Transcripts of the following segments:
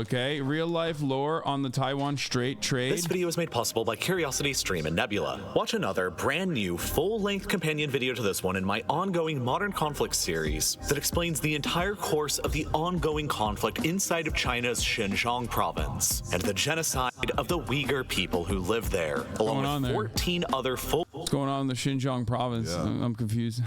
Okay, real life lore on the Taiwan Strait trade. This video is made possible by Curiosity Stream and Nebula. Watch another brand new full-length companion video to this one in my ongoing Modern Conflict series that explains the entire course of the ongoing conflict inside of China's Xinjiang province and the genocide of the Uyghur people who live there, along with 14 other What's going on in the Xinjiang province? Yeah. I'm confused.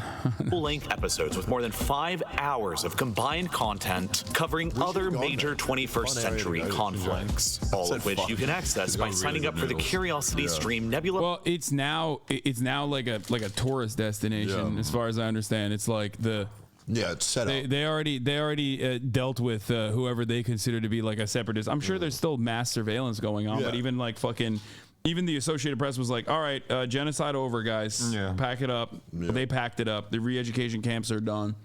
full-length episodes with more than 5 hours of combined content covering other major 21st century conflicts, all of which you can access by signing up for the Curiosity Stream Nebula. Well, it's now like a tourist destination, as far as I understand. It's like it's set up. They already dealt with whoever they consider to be like a separatist. I'm sure there's still mass surveillance going on, but even like even the Associated Press was like, all right, genocide over, guys. Pack it up. They packed it up. The re-education camps are done.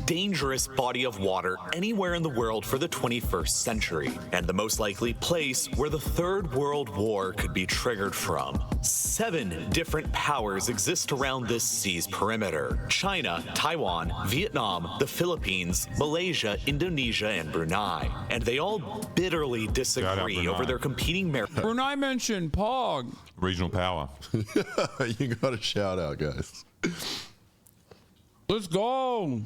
Dangerous body of water anywhere in the world for the 21st century, and the most likely place where the Third World War could be triggered from. 7 different powers exist around this sea's perimeter: China, Taiwan, Vietnam, the Philippines, Malaysia, Indonesia, and Brunei. And they all bitterly disagree over their competing Brunei mentioned POG. Regional power. You got a shout out, guys. Let's go.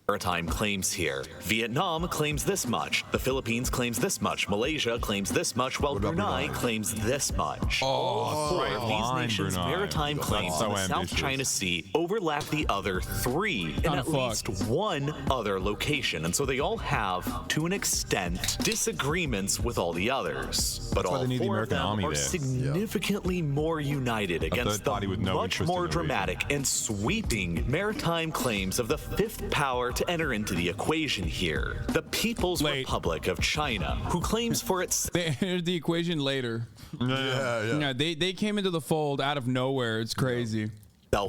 maritime claims here. Vietnam claims this much, the Philippines claims this much, Malaysia claims this much, while Brunei claims this much. All 4 of these nations' maritime claims in the South China Sea overlap the other 3 in at least 1 other location, and so they all have, to an extent, disagreements with all the others. But all 4 of them are significantly more united against the much more dramatic and sweeping maritime claims of the 5th power to enter into the equation here, the People's Republic of China, who claims for its... They entered the equation later. Yeah, they came into the fold out of nowhere. It's crazy.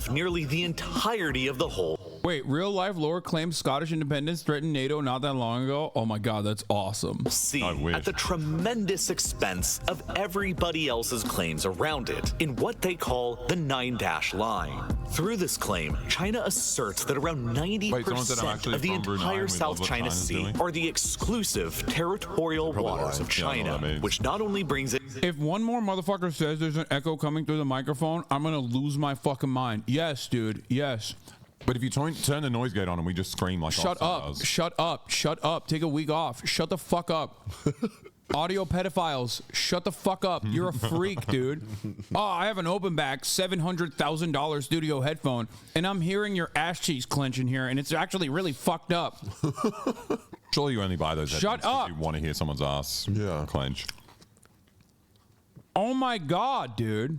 Nearly the entirety of the whole. Wait, RealLifeLore claims Scottish independence threatened NATO not that long ago? Oh my god, that's awesome. At the tremendous expense of everybody else's claims around it, in what they call the 9-dash line. Through this claim, China asserts that around 90% of the entire South China Sea are the exclusive territorial waters of China, which not only brings it... If one more motherfucker says there's an echo coming through the microphone, I'm gonna lose my fucking mind. Yes, dude, yes. But if you turn the noise gate on and we just scream like shut up, take a week off, shut the fuck up. Audio pedophiles, shut the fuck up. You're a freak, dude. Oh, I have an open back $700,000 studio headphone, and I'm hearing your ass cheeks clenching here, and it's actually really fucked up. Surely you only buy those headphones up. if you want to hear someone's ass clench. Oh my god, dude.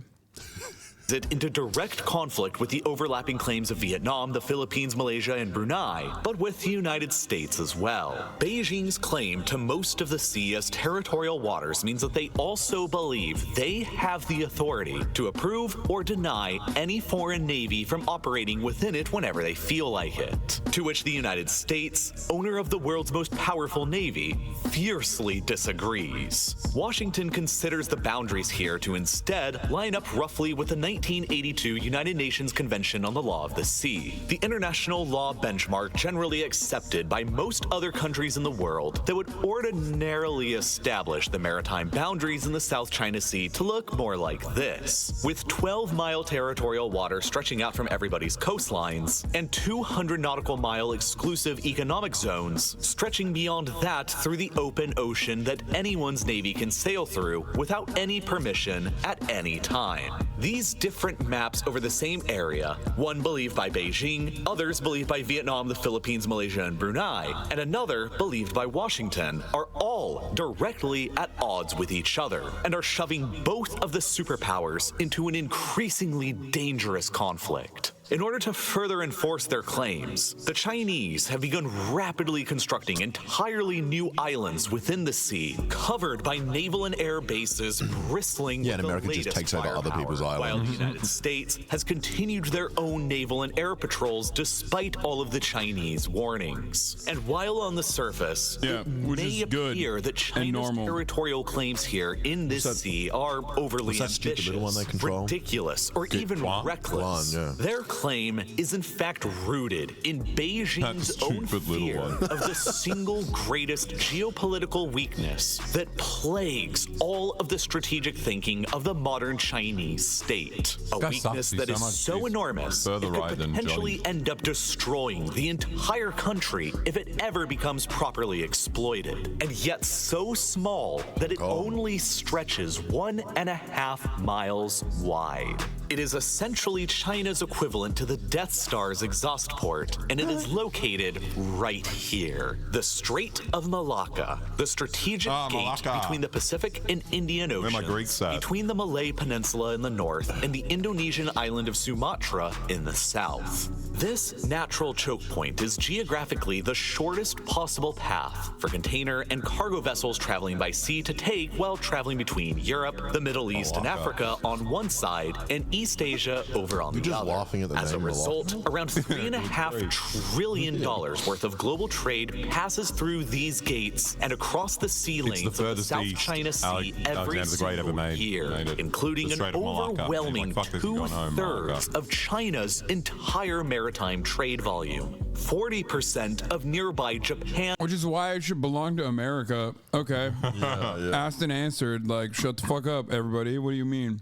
It into direct conflict with the overlapping claims of Vietnam, the Philippines, Malaysia, and Brunei, but with the United States as well. Beijing's claim to most of the sea as territorial waters means that they also believe they have the authority to approve or deny any foreign navy from operating within it whenever they feel like it. To which the United States, owner of the world's most powerful navy, fiercely disagrees. Washington considers the boundaries here to instead line up roughly with the 1982 United Nations Convention on the Law of the Sea, the international law benchmark generally accepted by most other countries in the world that would ordinarily establish the maritime boundaries in the South China Sea to look more like this, with 12-mile territorial water stretching out from everybody's coastlines, and 200 nautical mile exclusive economic zones stretching beyond that through the open ocean that anyone's navy can sail through without any permission at any time. These different maps over the same area, one believed by Beijing, others believed by Vietnam, the Philippines, Malaysia, and Brunei, and another believed by Washington, are all directly at odds with each other and are shoving both of the superpowers into an increasingly dangerous conflict. In order to further enforce their claims, the Chinese have begun rapidly constructing entirely new islands within the sea, covered by naval and air bases bristling with the America latest just takes over other people's while the islands. United States has continued their own naval and air patrols despite all of the Chinese warnings. And while on the surface, it may appear that China's territorial claims here in this sea are overly ambitious, ridiculous, or even reckless. Their claim is in fact rooted in Beijing's That's a own stupid little fear one. of the single greatest geopolitical weakness that plagues all of the strategic thinking of the modern Chinese state. A Guy weakness sucks. that He's is so much- so he's enormous further it right could than potentially Johnny. end up destroying the entire country if it ever becomes properly exploited. And yet so small that it only stretches 1.5 miles wide. It is essentially China's equivalent to the Death Star's exhaust port, and it is located right here. The Strait of Malacca, the strategic gate Malacca. between the Pacific and Indian Where my Oceans, Greeks at? between the Malay Peninsula in the north and the Indonesian island of Sumatra in the south. This natural choke point is geographically the shortest possible path for container and cargo vessels traveling by sea to take while traveling between Europe, the Middle East, and Africa on one side, and East Asia over on the just other. laughing at the As a name result, around $3.5 trillion worth of global trade passes through these gates and across the sea It's the lanes of the furthest South east China Sea every Alexander the Great ever single made year, it. including The an Strait of Malacca. overwhelming He's like, "Fuck this, I'm going home, two-thirds Malacca." of China's entire maritime trade volume. 40% of nearby Japan. Which is why it should belong to America. Okay. Asked and answered. Like, shut the fuck up, everybody. What do you mean?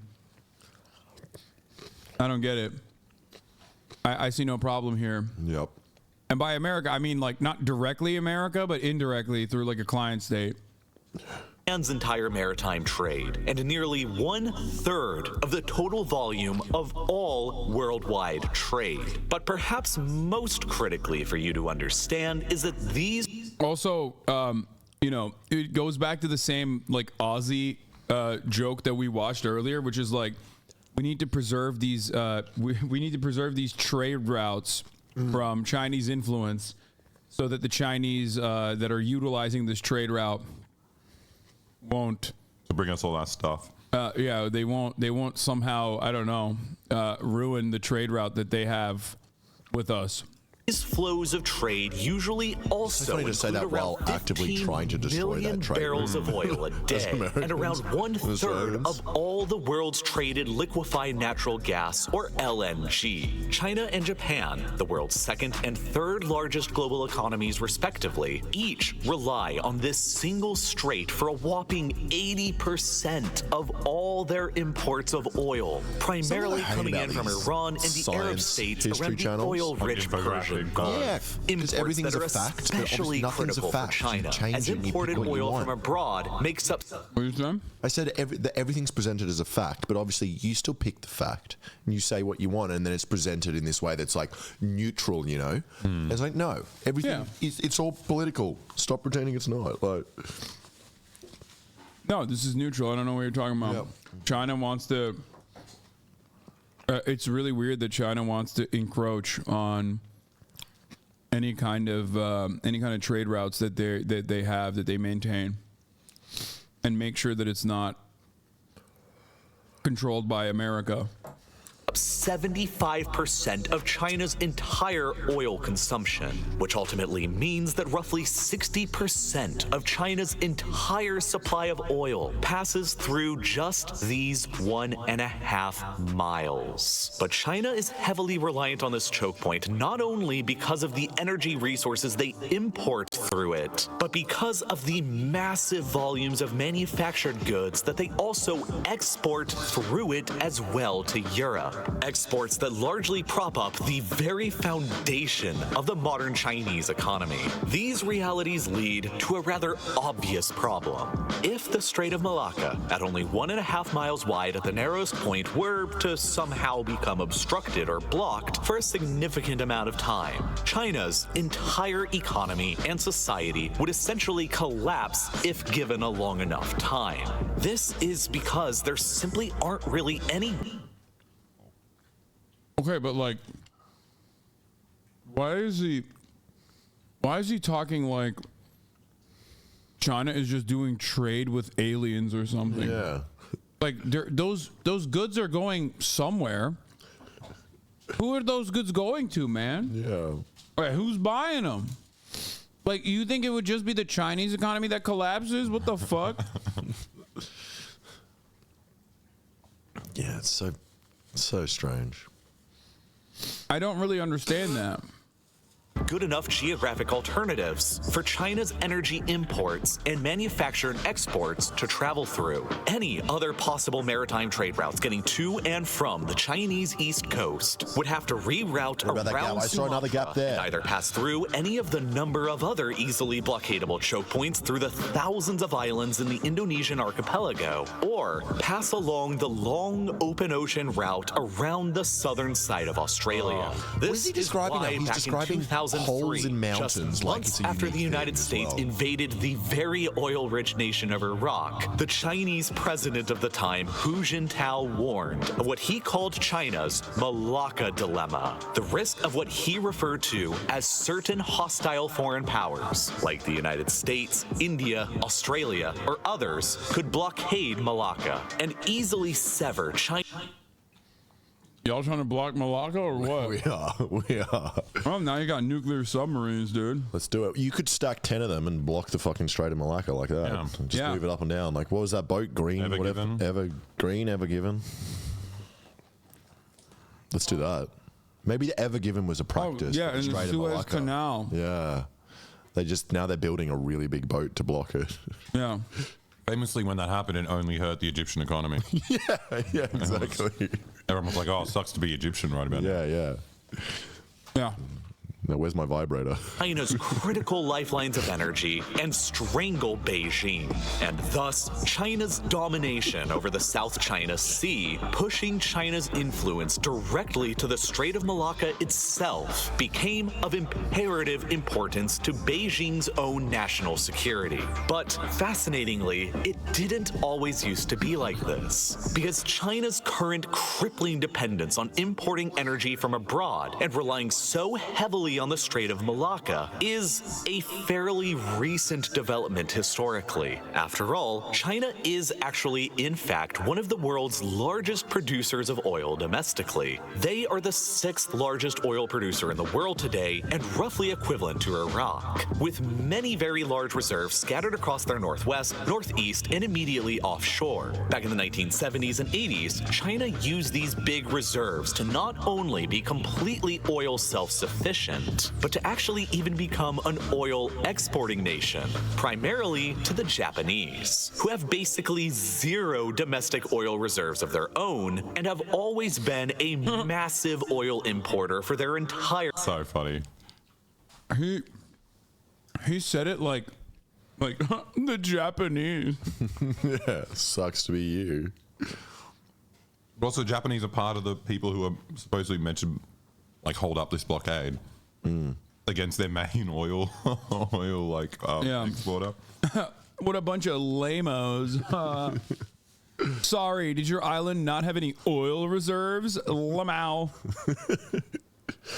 I don't get it. I see no problem here. Yep. And by America, I mean like not directly America, but indirectly through like a client state. Japan's entire maritime trade, and nearly 1/3 of the total volume of all worldwide trade. But perhaps most critically for you to understand is that these Also, you know, it goes back to the same like Aussie joke that we watched earlier, which is like we need to preserve these we need to preserve these trade routes from Chinese influence, so that the Chinese that are utilizing this trade route won't To bring us all that stuff. they won't somehow, I don't know, ruin the trade route that they have with us. flows of trade usually also funny to say include that while around actively 15 trying to destroy that million trade. barrels of oil a day, and around Americans. 1/3 of all the world's traded liquefied natural gas, or LNG. China and Japan, the world's second and third largest global economies respectively, each rely on this single strait for a whopping 80% of all their imports of oil, primarily hate coming about in from these Iran and the Arab science states history around the channels. oil-rich Persian Gulf. Yeah, because Imports everything's that a are fact, but obviously especially nothing's a critical fact. for China, You change as it and you pick imported what you oil want. from abroad makes up. What you saying? I said that everything's presented as a fact, but obviously you still pick the fact and you say what you want, and then it's presented in this way that's like neutral, you know? It's like, no, everything it's all political. Stop pretending it's not. Like, No, this is neutral. I don't know what you're talking about. Yep. China wants to. It's really weird that China wants to encroach on any kind of trade routes that they maintain, and make sure that it's not controlled by America. 75% of China's entire oil consumption, which ultimately means that roughly 60% of China's entire supply of oil passes through just these 1.5 miles. But China is heavily reliant on this choke point not only because of the energy resources they import through it, but because of the massive volumes of manufactured goods that they also export through it as well to Europe. Exports that largely prop up the very foundation of the modern Chinese economy. These realities lead to a rather obvious problem. If the Strait of Malacca, at only 1.5 miles wide at the narrowest point, were to somehow become obstructed or blocked for a significant amount of time, China's entire economy and society would essentially collapse if given a long enough time. This is because there simply aren't really any. Okay, but like, why is he talking like China is just doing trade with aliens or something? yeah. Like those goods are going somewhere. Who are those goods going to, man? Yeah. Right, who's buying them? Like, you think it would just be the Chinese economy that collapses? What the fuck? Yeah, it's so strange. I don't really understand that. Good enough geographic alternatives for China's energy imports and manufactured exports to travel through. Any other possible maritime trade routes getting to and from the Chinese East Coast would have to reroute What about that gap? around I saw another gap Sumatra there. and either pass through any of the number of other easily blockadable choke points through the thousands of islands in the Indonesian archipelago, or pass along the long open ocean route around the southern side of Australia. What is he describing now? why He's back describing in 2003, holes in mountains just like months it's a after unique the United thing as States well. invaded the very oil-rich nation of Iraq, the Chinese president of the time, Hu Jintao, warned of what he called China's Malacca dilemma, the risk of what he referred to as certain hostile foreign powers, like the United States, India, Australia, or others, could blockade Malacca and easily sever China. Y'all trying to block Malacca or what? We are. Oh, now you got nuclear submarines, dude. Let's do it. You could stack 10 of them and block the fucking Strait of Malacca like that. Yeah. Just Yeah. move it up and down. Like, what was that boat? Green, Ever whatever. Given? Ever green, ever given. Let's do that. Maybe the Ever Given was a practice. yeah, for in the Strait of Suez Malacca. Canal. Yeah. Now they're building a really big boat to block it. Yeah. Famously, when that happened, it only hurt the Egyptian economy. Yeah, exactly. Everyone was like, "Oh, it sucks to be Egyptian right about now." Yeah. Yeah. Now, where's my vibrator? China's critical lifelines of energy and strangle Beijing, and thus China's domination over the South China Sea, pushing China's influence directly to the Strait of Malacca itself, became of imperative importance to Beijing's own national security. But fascinatingly, it didn't always used to be like this, because China's current crippling dependence on importing energy from abroad and relying so heavily on the Strait of Malacca is a fairly recent development historically. After all, China is actually, in fact, one of the world's largest producers of oil domestically. They are the 6th largest oil producer in the world today and roughly equivalent to Iraq, with many very large reserves scattered across their northwest, northeast, and immediately offshore. Back in the 1970s and 80s, China used these big reserves to not only be completely oil self-sufficient, but to actually even become an oil exporting nation, primarily to the Japanese, who have basically zero domestic oil reserves of their own and have always been a massive oil importer for their entire. So funny. He said it like the Japanese. Yeah, sucks to be you. Also, Japanese are part of the people who are supposedly meant to like hold up this blockade against their main oil exporter. What a bunch of lamos. Sorry, did your island not have any oil reserves? Lamau.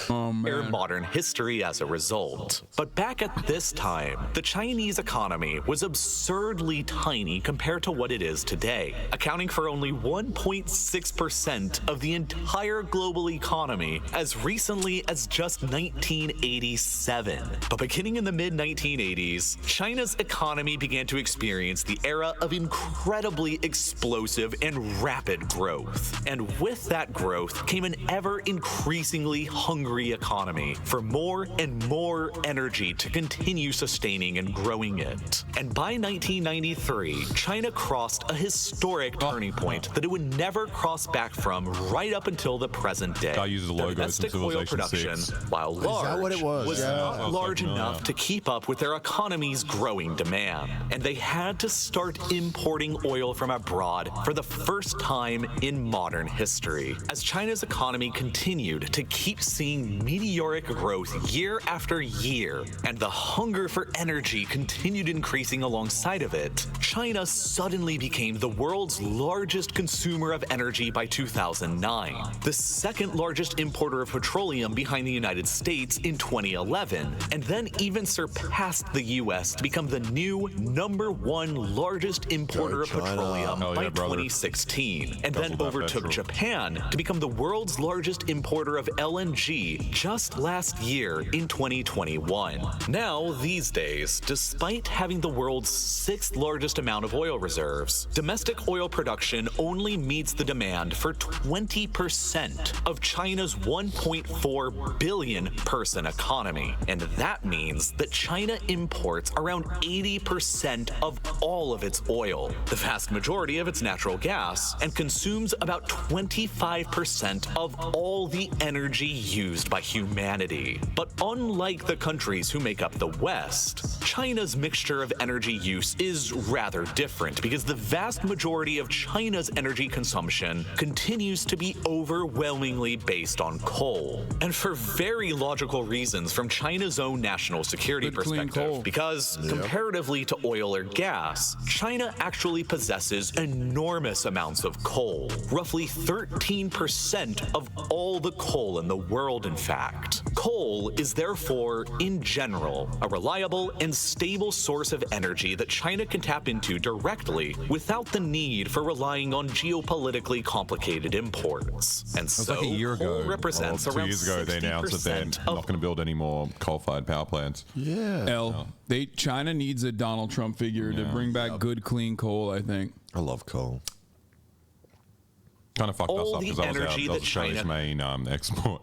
Oh, Their man. modern history as a result. But back at this time, the Chinese economy was absurdly tiny compared to what it is today, accounting for only 1.6% of the entire global economy as recently as just 1987. But beginning in the mid-1980s, China's economy began to experience the era of incredibly explosive and rapid growth. And with that growth came an ever-increasingly hungry economy for more and more energy to continue sustaining and growing it. And by 1993, China crossed a historic turning point that it would never cross back from right up until the present day. Guy uses the logos Domestic from oil Civilization production, 6. while large, what it was? Yeah. not large Something like enough that. to keep up with their economy's growing demand. And they had to start importing oil from abroad for the first time in modern history. As China's economy continued to keep seeing meteoric growth year after year, and the hunger for energy continued increasing alongside of it, China suddenly became the world's largest consumer of energy by 2009, the second largest importer of petroleum behind the United States in 2011, and then even surpassed the US to become the new #1 largest importer Go of China. petroleum Hell by yeah, brother. 2016, and then Guzzle that overtook petrol. Japan to become the world's largest importer of LNG LNG just last year in 2021. Now, these days, despite having the world's 6th largest amount of oil reserves, domestic oil production only meets the demand for 20% of China's 1.4 billion person economy. And that means that China imports around 80% of all of its oil, the vast majority of its natural gas, and consumes about 25% of all the energy used by humanity. But unlike the countries who make up the West, China's mixture of energy use is rather different because the vast majority of China's energy consumption continues to be overwhelmingly based on coal. And for very logical reasons from China's own national security perspective, because comparatively to oil or gas, China actually possesses enormous amounts of coal, roughly 13% of all the coal in the world, in fact. Coal is therefore, in general, a reliable and stable source of energy that China can tap into directly without the need for relying on geopolitically complicated imports. And so, like a year coal ago, represents around 2 years ago, they announced that they're not going to build any more coal-fired power plants. China needs a Donald Trump figure to bring back good, clean coal, I think. I love coal. Kind of fucked us all up the because that energy was that Australia's China main export.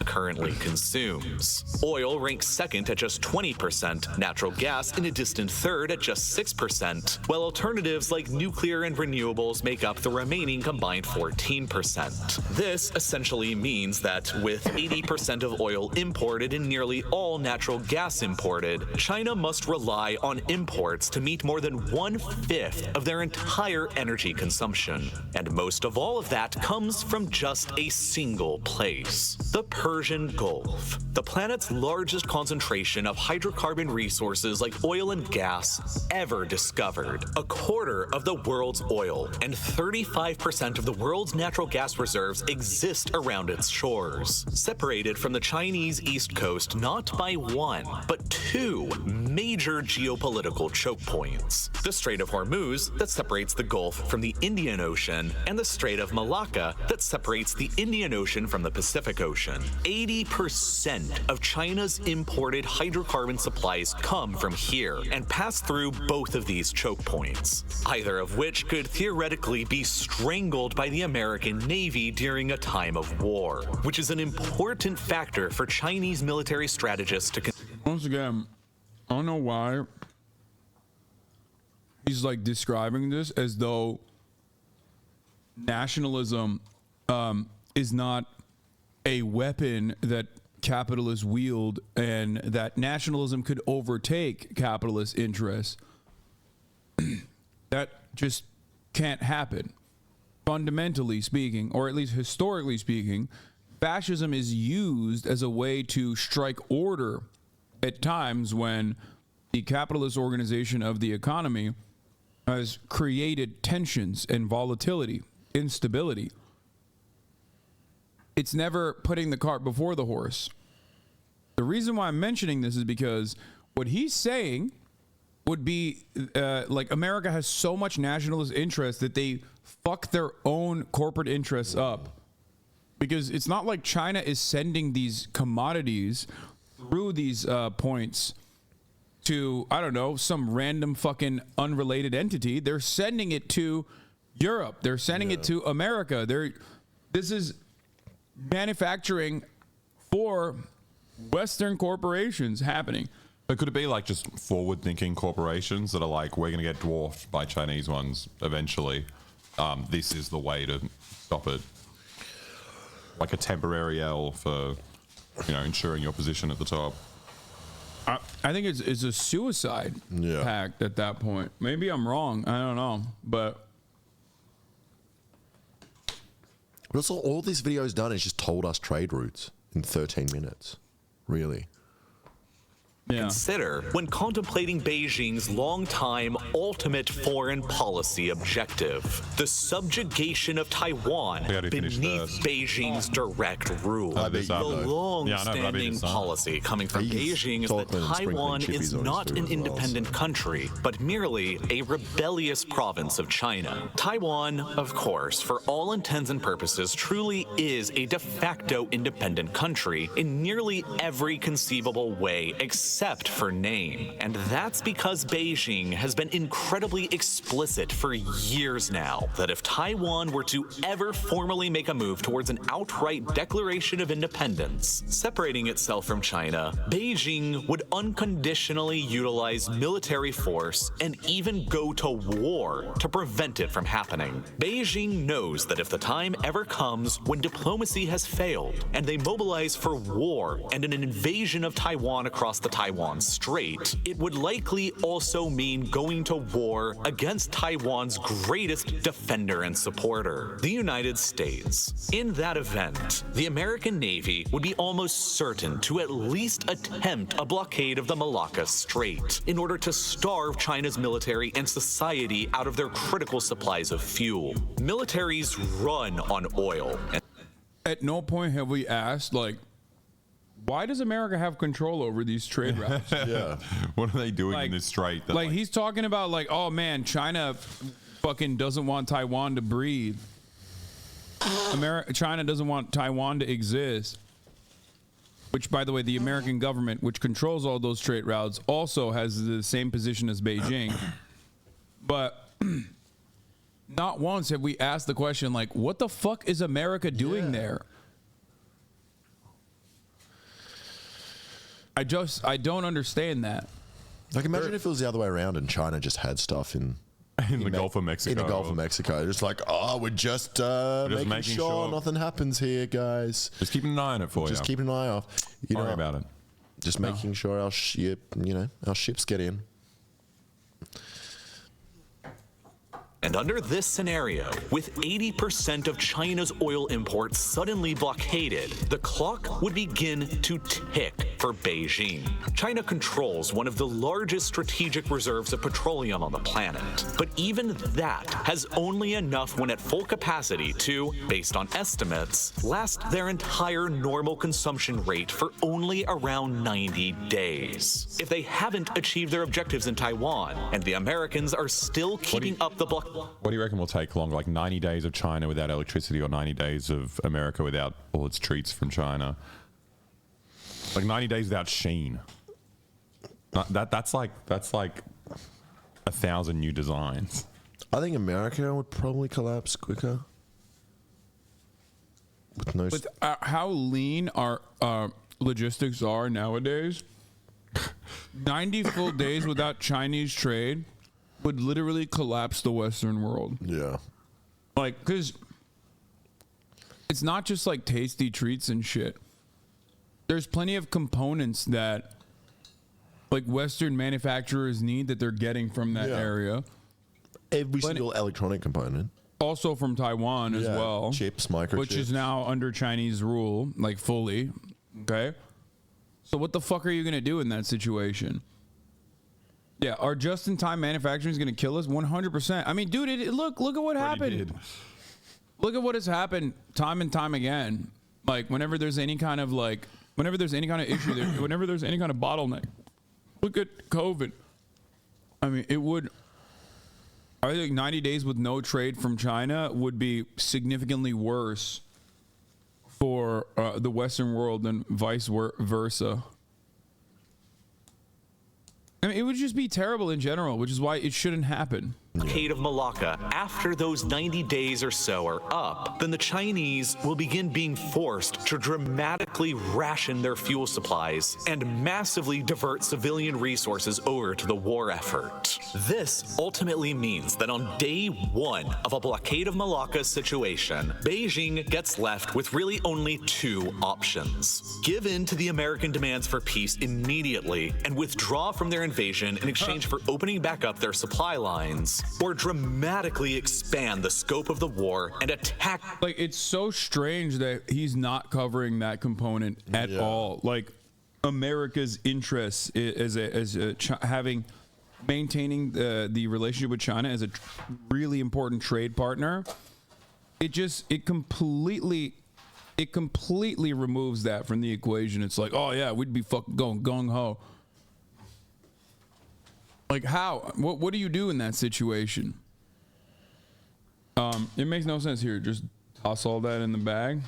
currently consumes. Oil ranks second at just 20%, natural gas in a distant third at just 6%, while alternatives like nuclear and renewables make up the remaining combined 14%. This essentially means that with 80% of oil imported and nearly all natural gas imported, China must rely on imports to meet more than 1/5 of their entire energy consumption. And most of all of that comes from just a single place, the Persian Gulf, the planet's largest concentration of hydrocarbon resources like oil and gas ever discovered. A quarter of the world's oil and 35% of the world's natural gas reserves exist around its shores, separated from the Chinese east coast not by one, but 2 major geopolitical choke points: the Strait of Hormuz that separates the Gulf from the Indian Ocean, and the Strait of Malacca that separates the Indian Ocean from the Pacific Ocean. 80% of China's imported hydrocarbon supplies come from here and pass through both of these choke points, either of which could theoretically be strangled by the American Navy during a time of war, which is an important factor for Chinese military strategists to Once again, I don't know why he's like describing this as though nationalism is not a weapon that capitalists wield and that nationalism could overtake capitalist interests. That just can't happen. Fundamentally speaking, or at least historically speaking, fascism is used as a way to strike order at times when the capitalist organization of the economy has created tensions and volatility, instability. It's never putting the cart before the horse. The reason why I'm mentioning this is because what he's saying would be like America has so much nationalist interest that they fuck their own corporate interests up. Because it's not like China is sending these commodities through these points to, I don't know, some random fucking unrelated entity. They're sending it to Europe. They're sending it to America. This is manufacturing for Western corporations happening. But could it be like just forward-thinking corporations that are like, we're going to get dwarfed by Chinese ones eventually? This is the way to stop it. Like a temporary L for, ensuring your position at the top. I think it's a suicide pact at that point. Maybe I'm wrong. I don't know. But also, all this video's done is just told us trade routes in 13 minutes. Really. consider when contemplating Beijing's long-time ultimate foreign policy objective, the subjugation of Taiwan beneath Beijing's direct rule. The long-standing policy coming from Beijing is that Taiwan is not an independent country, but merely a rebellious province of China. Taiwan, of course, for all intents and purposes, truly is a de facto independent country in nearly every conceivable way except for name. And that's because Beijing has been incredibly explicit for years now that if Taiwan were to ever formally make a move towards an outright declaration of independence, separating itself from China, Beijing would unconditionally utilize military force and even go to war to prevent it from happening. Beijing knows that if the time ever comes when diplomacy has failed and they mobilize for war and an invasion of Taiwan across the Taiwan Strait, it would likely also mean going to war against Taiwan's greatest defender and supporter, the United States. In that event, the American Navy would be almost certain to at least attempt a blockade of the Malacca Strait in order to starve China's military and society out of their critical supplies of fuel. Militaries run on oil. At no point have we asked, like, why does America have control over these trade routes? Yeah. What are they doing in this strait? Like, he's talking about, like, oh man, China fucking doesn't want Taiwan to breathe. China doesn't want Taiwan to exist. Which, by the way, the American government, which controls all those trade routes, also has the same position as Beijing. But not once have we asked the question, like, what the fuck is America doing there? I don't understand that. Like, imagine if it was the other way around and China just had stuff in the Gulf of Mexico. In the Gulf of Mexico. Just like, oh, we're just making sure nothing happens here, guys. Just keeping an eye on it for you. Just keeping an eye off. Don't worry about it. Just making sure our ships get in. And under this scenario, with 80% of China's oil imports suddenly blockaded, the clock would begin to tick for Beijing. China controls one of the largest strategic reserves of petroleum on the planet. But even that has only enough when at full capacity to, based on estimates, last their entire normal consumption rate for only around 90 days. If they haven't achieved their objectives in Taiwan, and the Americans are still keeping up the block. What do you reckon will take longer, like 90 days of China without electricity or 90 days of America without all its treats from China? Like 90 days without Sheen. That's like 1,000 new designs. I think America would probably collapse quicker. With how lean our logistics are nowadays, 90 full days without Chinese trade would literally collapse the Western world. Yeah. Like, because it's not just like tasty treats and shit. There's plenty of components that like Western manufacturers need that they're getting from that area. Every single electronic component. Also from Taiwan as well. Chips, microchips. Which is now under Chinese rule, like fully. Okay? So what the fuck are you going to do in that situation? Yeah, our just-in-time manufacturing is going to kill us 100%. I mean, dude, look at what happened. Look at what has happened time and time again. Like, whenever there's any kind of issue, whenever there's any kind of bottleneck. Look at COVID. I mean, I think 90 days with no trade from China would be significantly worse for the Western world than vice versa. I mean, it would just be terrible in general, which is why it shouldn't happen. Blockade of Malacca, after those 90 days or so are up, then the Chinese will begin being forced to dramatically ration their fuel supplies and massively divert civilian resources over to the war effort. This ultimately means that on day one of a blockade of Malacca situation, Beijing gets left with really only two options. Give in to the American demands for peace immediately and withdraw from their invasion in exchange for opening back up their supply lines, or dramatically expand the scope of the war and attack. Like, it's so strange that he's not covering that component at all. Like, America's interests maintaining the relationship with China as a really important trade partner. It completely removes that from the equation. It's like, oh yeah, we'd be fucking going gung ho. Like how? What do you do in that situation? It makes no sense here. Just toss all that in the bag.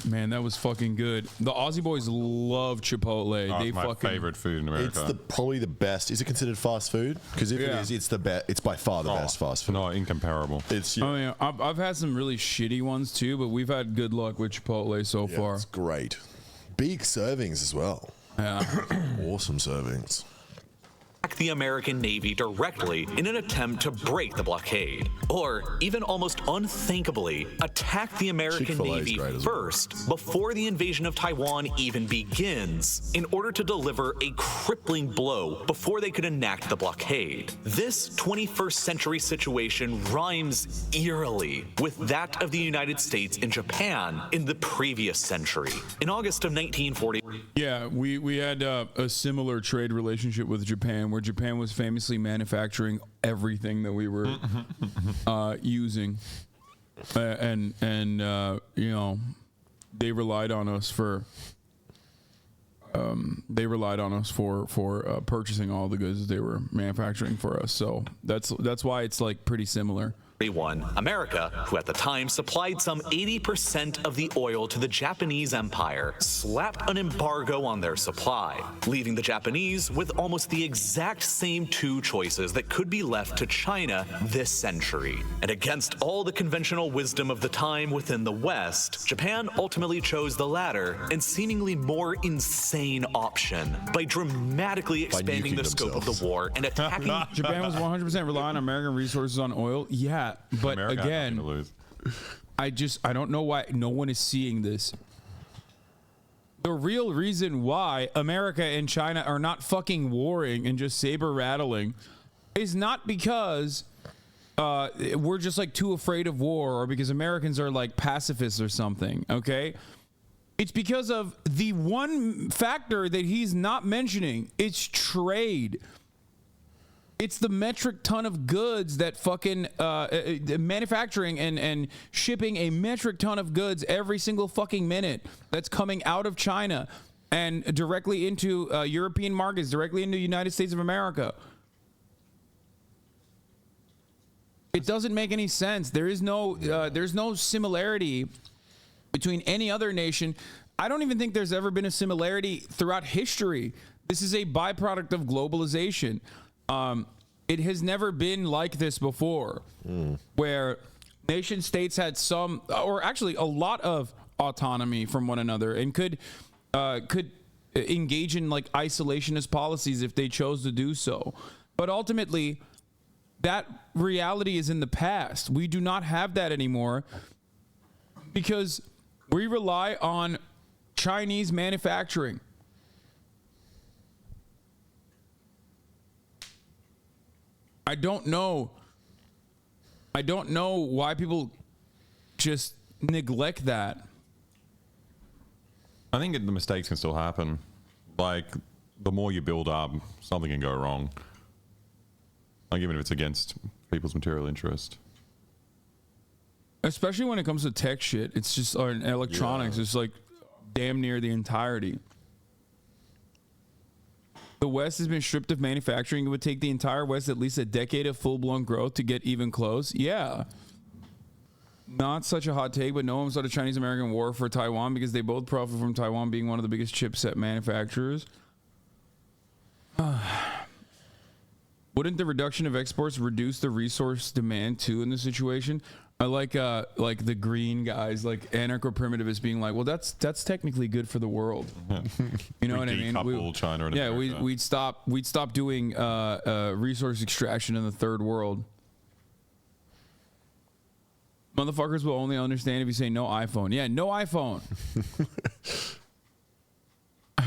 Man, that was fucking good. The Aussie boys love Chipotle. They my favorite food in America. It's probably the best. Is it considered fast food? Because if it is, it's the best. It's by far the best fast food. No, incomparable. It's. I mean, I've had some really shitty ones too, but we've had good luck with Chipotle so far. It's great. Big servings as well. Yeah. Awesome servings. The American Navy directly in an attempt to break the blockade, or even almost unthinkably attack the American Chick-fil-A is Navy great as well. first before the invasion of Taiwan even begins, in order to deliver a crippling blow before they could enact the blockade. This 21st century situation rhymes eerily with that of the United States and Japan in the previous century. In August of 1940, Yeah, we had a similar trade relationship with Japan, where Japan was famously manufacturing everything that we were using, and you know, they relied on us for purchasing all the goods that they were manufacturing for us. So that's why it's like pretty similar. America, who at the time supplied some 80% of the oil to the Japanese Empire, slapped an embargo on their supply, leaving the Japanese with almost the exact same two choices that could be left to China this century. And against all the conventional wisdom of the time within the West, Japan ultimately chose the latter and seemingly more insane option by dramatically expanding the scope of the war and attacking. Japan was 100% relying on American resources on oil. Yeah. But America again, to lose. I don't know why no one is seeing this. The real reason why America and China are not fucking warring and just saber rattling is not because we're just like too afraid of war, or because Americans are like pacifists or something. Okay, it's because of the one factor that he's not mentioning. It's trade. It's the metric ton of goods that fucking manufacturing and shipping a metric ton of goods every single fucking minute that's coming out of China and directly into European markets, directly into the United States of America. It doesn't make any sense. There's no similarity between any other nation. I don't even think there's ever been a similarity throughout history. This is a byproduct of globalization. It has never been like this before, where nation states had some, or actually a lot of autonomy from one another, and could engage in like isolationist policies if they chose to do so. But ultimately, that reality is in the past. We do not have that anymore because we rely on Chinese manufacturing. I don't know why people just neglect that. I think the mistakes can still happen. Like, the more you build up, something can go wrong. Like, even if it's against people's material interest. Especially when it comes to tech shit. It's just, or electronics, it's like damn near the entirety. The West has been stripped of manufacturing. It would take the entire West at least a decade of full-blown growth to get even close. Yeah. Not such a hot take, but no one started Chinese-American war for Taiwan because they both profit from Taiwan being one of the biggest chipset manufacturers. Wouldn't the reduction of exports reduce the resource demand too in this situation? I like the green guys, like anarcho-primitivists, being like, well, that's technically good for the world. You know what I mean? Decouple China and America. we'd stop doing resource extraction in the third world. Motherfuckers will only understand if you say no iPhone. Yeah, no iPhone.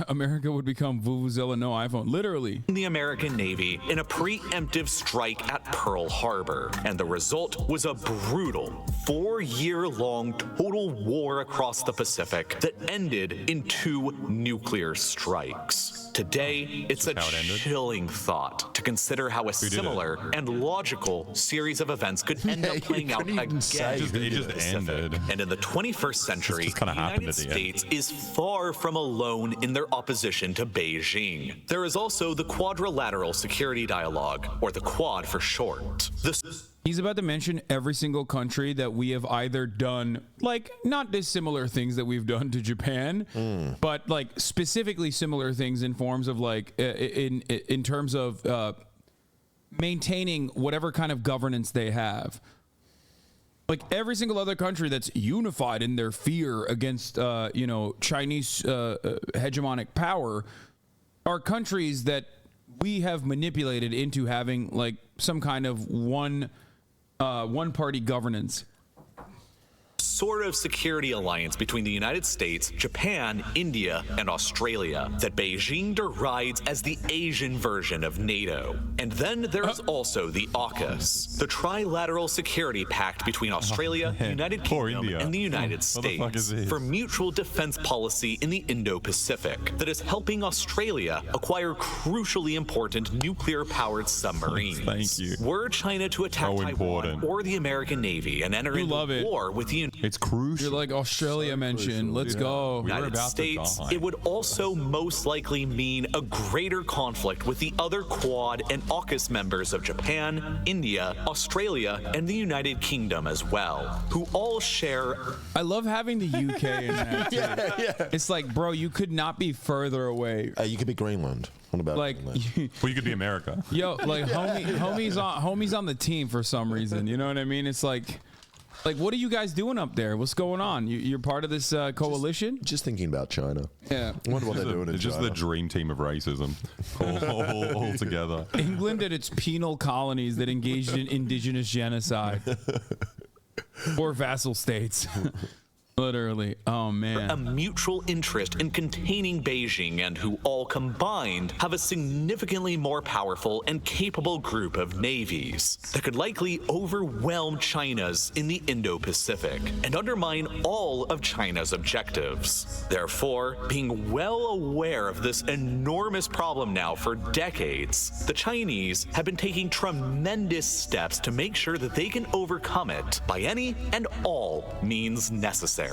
America would become Vuvuzela no iPhone. Literally. The American Navy in a preemptive strike at Pearl Harbor, and the result was a brutal 4-year-long total war across the Pacific that ended in 2 nuclear strikes. Today, it's a chilling thought to consider how a similar and logical series of events could end up playing out again. It just ended. And in the 21st century, the United States is far from alone in their opposition to Beijing. There is also the Quadrilateral Security Dialogue, or the Quad for short. He's about to mention every single country that we have either done, like, not dissimilar things that we've done to Japan, but like specifically similar things in forms of like in terms of maintaining whatever kind of governance they have. Like every single other country that's unified in their fear against Chinese hegemonic power are countries that we have manipulated into having like some kind of one party governance. Sort of security alliance between the United States, Japan, India, and Australia that Beijing derides as the Asian version of NATO. And then there's also the AUKUS, the Trilateral Security Pact between Australia, the United Kingdom, and the United States for mutual defense policy in the Indo-Pacific that is helping Australia acquire crucially important nuclear-powered submarines. Thank you. Were China to attack Taiwan or the American Navy and enter into war with the It's crucial. You're like Australia mentioned. Let's go. United States, it would also most likely mean a greater conflict with the other Quad and AUKUS members of Japan, India, Australia, and the United Kingdom as well, who all share. I love having the UK in that. Yeah. It's like, bro, you could not be further away. You could be Greenland. What about like? Well, you could be America. Yo, like homie's on the team for some reason. You know what I mean? It's like, what are you guys doing up there? What's going on? You're part of this coalition? Just thinking about China. Yeah. I wonder what they're doing in It's just China. the dream team of racism, all together. England and its penal colonies that engaged in indigenous genocide. Or vassal states. Literally. Oh, man. A mutual interest in containing Beijing and who all combined have a significantly more powerful and capable group of navies that could likely overwhelm China's in the Indo-Pacific and undermine all of China's objectives. Therefore, being well aware of this enormous problem now for decades, the Chinese have been taking tremendous steps to make sure that they can overcome it by any and all means necessary.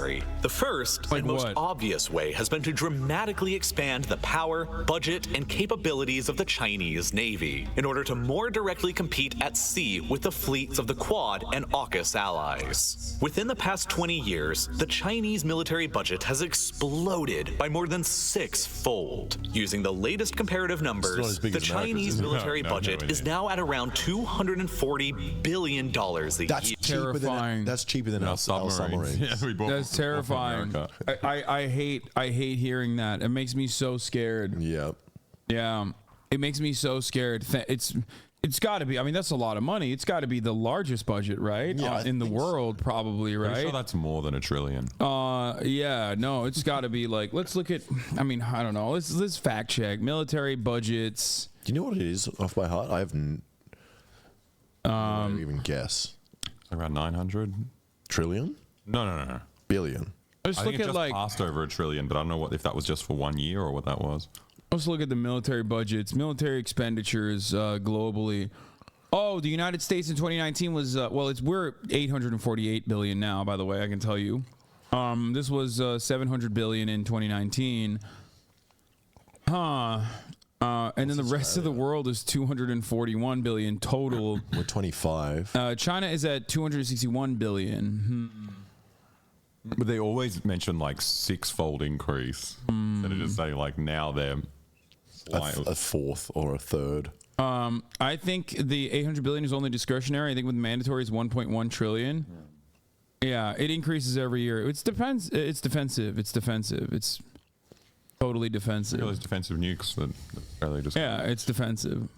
The first and most obvious way has been to dramatically expand the power, budget, and capabilities of the Chinese Navy in order to more directly compete at sea with the fleets of the Quad and AUKUS allies. Within the past 20 years, the Chinese military budget has exploded by more than 6-fold. Using the latest comparative numbers, the Chinese military budget is now at around $240 billion a year. That's terrifying. That's cheaper than our submarines. Yeah, we bought That's terrifying. I hate hearing that. It makes me so scared. Yeah. Yeah. It makes me so scared. It's got to be. I mean, that's a lot of money. It's got to be the largest budget, right? Yeah, in the world, probably, right? I'm sure that's more than $1 trillion. Yeah. No, it's got to be like. Let's look at. I mean, I don't know. Let's fact check military budgets. Do you know what it is off by heart? I haven't. I don't even guess. Around 900 trillion? No. Billion. Let's I look think it at just like. passed over $1 trillion, but I don't know if that was just for 1 year or what that was. Let's look at the military budgets, military expenditures globally. Oh, the United States in 2019 was we're 848 billion now. By the way, I can tell you, this was 700 billion in 2019. And then the rest of the world is 241 billion total. We're 25. China is at 261 billion. But they always mention like 6-fold increase. Instead of just saying like now they're a fourth or a third. I think the 800 billion is only discretionary. I think with mandatory is 1.1 trillion. Yeah, it increases every year. It depends. It's defensive. It's totally defensive. Those defensive nukes that Australia just. Yeah, it's defensive.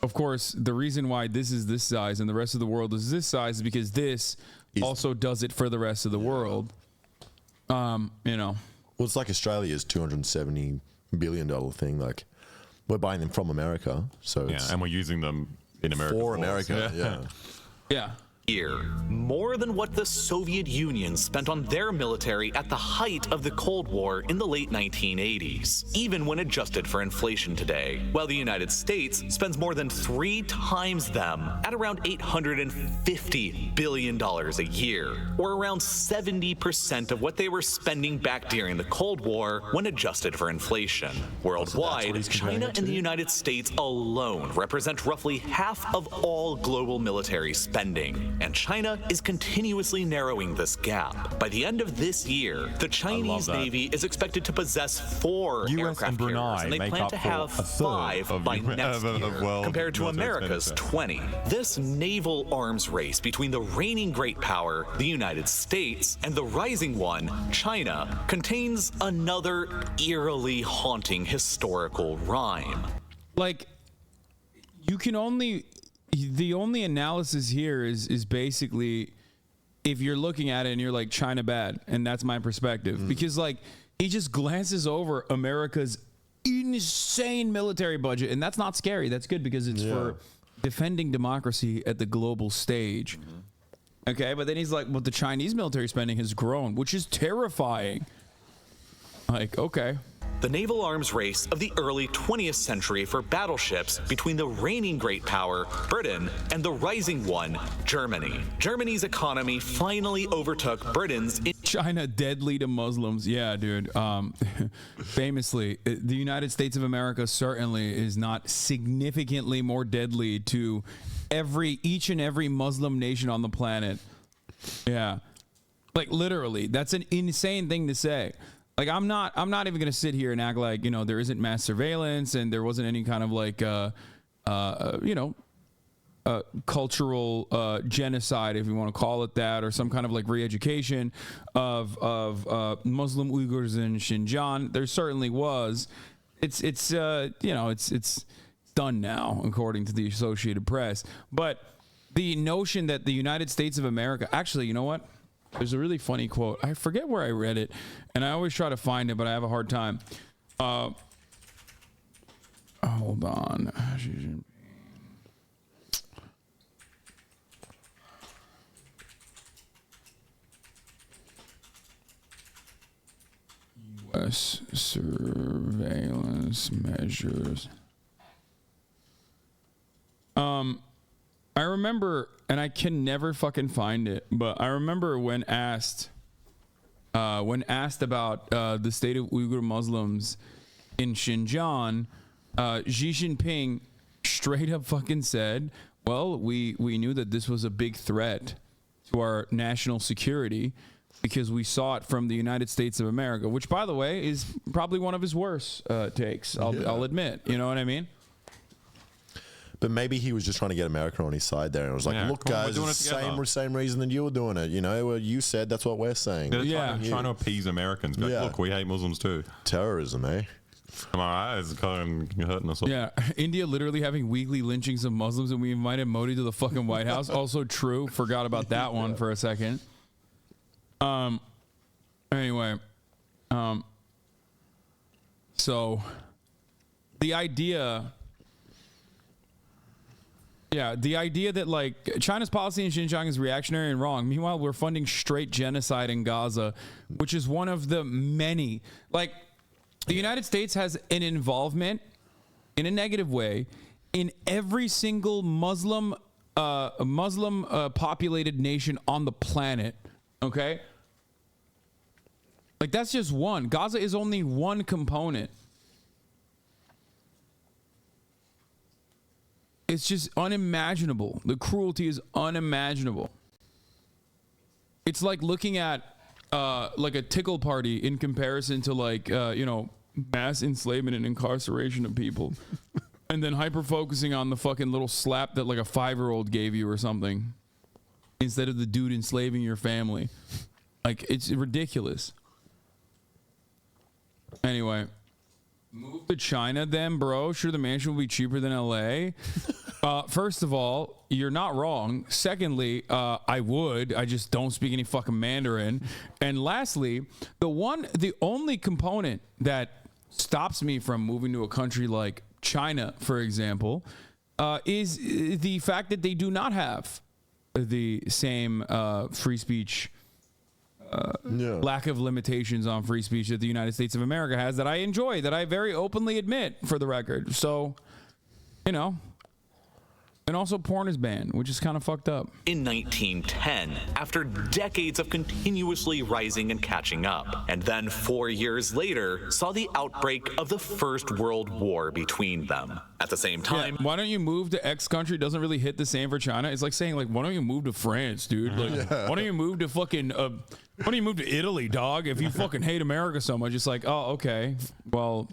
Of course, the reason why this is this size and the rest of the world is this size is because this also does it for the rest of the world. You know. Well, it's like Australia's $270 billion thing. Like, we're buying them from America, so Yeah, and we're using them in America. for America. Yeah. Year, more than what the Soviet Union spent on their military at the height of the Cold War in the late 1980s, even when adjusted for inflation today, while the United States spends more than 3 times them at around $850 billion a year, or around 70% of what they were spending back during the Cold War when adjusted for inflation. Worldwide, he's comparing China it to? and the United States alone represent roughly half of all global military spending. And China is continuously narrowing this gap. By the end of this year, the Chinese that. Navy is expected to possess 4 US aircraft and Brunei carriers, and they make plan up to for have a third 5 of by the- next of year, world compared to military America's expenditure. 20. This naval arms race between the reigning great power, the United States, and the rising one, China, contains another eerily haunting historical rhyme. Like, you can only, the only analysis here is basically if you're looking at it and you're like, China bad, and that's my perspective, because like he just glances over America's insane military budget, and that's not scary. That's good because it's for defending democracy at the global stage. Okay, but then he's like, well, the Chinese military spending has grown, which is terrifying. Like, okay. The naval arms race of the early 20th century for battleships between the reigning great power, Britain, and the rising one, Germany. Germany's economy finally overtook Britain's in China deadly to Muslims. Yeah, dude. Famously, the United States of America certainly is not significantly more deadly to each and every Muslim nation on the planet. Yeah. Like literally, that's an insane thing to say. Like I'm not even going to sit here and act like, there isn't mass surveillance and there wasn't any kind of like cultural genocide, if you want to call it that, or some kind of like re-education of Muslim Uyghurs in Xinjiang. There certainly was. It's done now, according to the Associated Press. But the notion that the United States of America, actually, you know what? There's a really funny quote. I forget where I read it, and I always try to find it, but I have a hard time. Hold on. U.S. surveillance measures. I remember, and I can never fucking find it, but I remember when asked about the state of Uyghur Muslims in Xinjiang, Xi Jinping straight up fucking said, well, we knew that this was a big threat to our national security because we saw it from the United States of America, which, by the way, is probably one of his worst takes, I'll admit. You know what I mean? But maybe he was just trying to get America on his side there. And was like, look, come on, guys, we're doing it's it the together. same reason that you were doing it. Well, you said that's what we're saying. They're Yeah. trying to appease Americans. Be like, Yeah. look, we hate Muslims too. Terrorism, eh? Am I right? It's kind of hurting us all. Yeah, India literally having weekly lynchings of Muslims, and we invited Modi to the fucking White House. Also true. Forgot about that one for a second. Anyway, so the idea that like China's policy in Xinjiang is reactionary and wrong. Meanwhile, we're funding straight genocide in Gaza, which is one of the many. Like, the United States has an involvement in a negative way in every single Muslim populated nation on the planet. Okay, like that's just one. Gaza is only one component. It's just unimaginable. The cruelty is unimaginable. It's like looking at like a tickle party in comparison to like mass enslavement and incarceration of people, and then hyper focusing on the fucking little slap that like a 5-year-old gave you or something, instead of the dude enslaving your family. Like, it's ridiculous. Anyway. Move to China then, bro. Sure, the mansion will be cheaper than LA. First of all, you're not wrong. Secondly, I just don't speak any fucking Mandarin. And lastly, the only component that stops me from moving to a country like China, for example, is the fact that they do not have the same free speech, lack of limitations on free speech that the United States of America has, that I enjoy, that I very openly admit, for the record. So, you know. And also porn is banned, which is kind of fucked up. In 1910, after decades of continuously rising and catching up, and then 4 years later, saw the outbreak of the First World War between them. At the same time, why don't you move to X country doesn't really hit the same for China. It's like saying, like, why don't you move to France, dude? Like, why don't you move to fucking, why don't you move to Italy, dog? If you fucking hate America so much, it's like, oh, okay, well.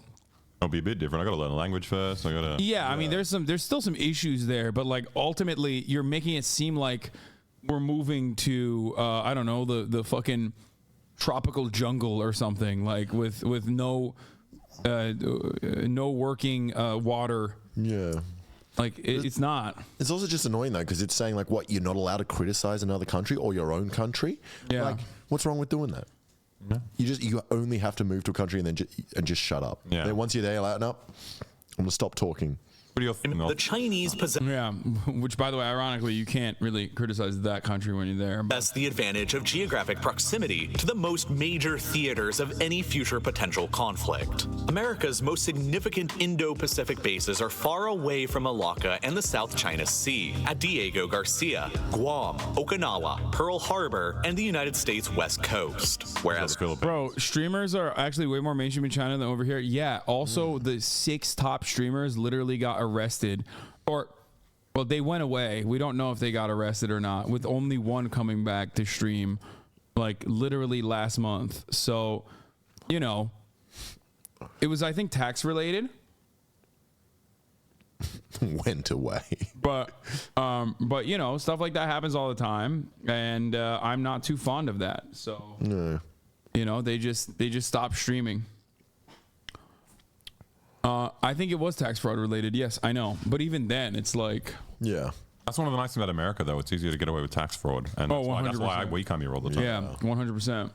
It'll be a bit different. I got to learn the language first. I mean, there's still some issues there, but like ultimately, you're making it seem like we're moving to I don't know, the fucking tropical jungle or something, like with no working water. Yeah. Like it's not. It's also just annoying though, because it's saying like, what, you're not allowed to criticize another country or your own country. Yeah. Like, what's wrong with doing that? No. You only have to move to a country and then just shut up. Yeah. Then once you're there, you're like, no, I'm gonna stop talking. the Chinese possess which, by the way, ironically, you can't really criticize that country when you're there. the advantage of geographic proximity to the most major theaters of any future potential conflict. America's most significant Indo-Pacific bases are far away from Malacca and the South China Sea, at Diego Garcia, Guam, Okinawa, Pearl Harbor, and the United States West Coast. Whereas, bro, streamers are actually way more mainstream in China than over here. Yeah, also the 6 top streamers literally got arrested, or well, they went away. We don't know if they got arrested or not, with only one coming back to stream like literally last month. So, you know, it was, I think, tax related. Went away. But you know, stuff like that happens all the time, and I'm not too fond of that. So, you know, they just stopped streaming. I think it was tax fraud related. Yes, I know. But even then, it's like, yeah. That's one of the nice things about America, though. It's easier to get away with tax fraud, and that's why we come here all the time. Yeah, 100%.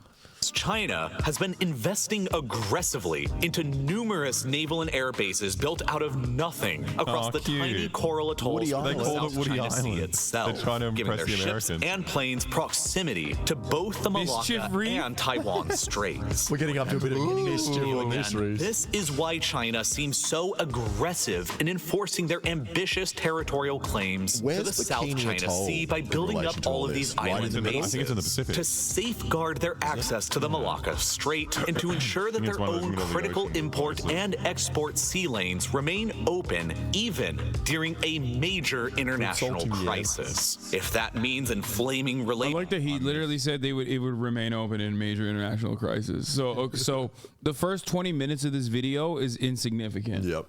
China has been investing aggressively into numerous naval and air bases built out of nothing across the tiny coral atolls of the South China Sea itself, They're trying to giving impress their the ships Americans and planes proximity to both the Malacca and Taiwan Straits. We're getting up to a bit of mystery. This is why China seems so aggressive in enforcing their ambitious territorial claims to the South China Sea by building up all of these island bases I think it's in the Pacific. to safeguard their access to the Malacca Strait and to ensure that their own critical import and export sea lanes remain open even during a major international crisis. If that means inflaming relations. I like that he literally said it would remain open in major international crisis. So the first 20 minutes of this video is insignificant. Yep.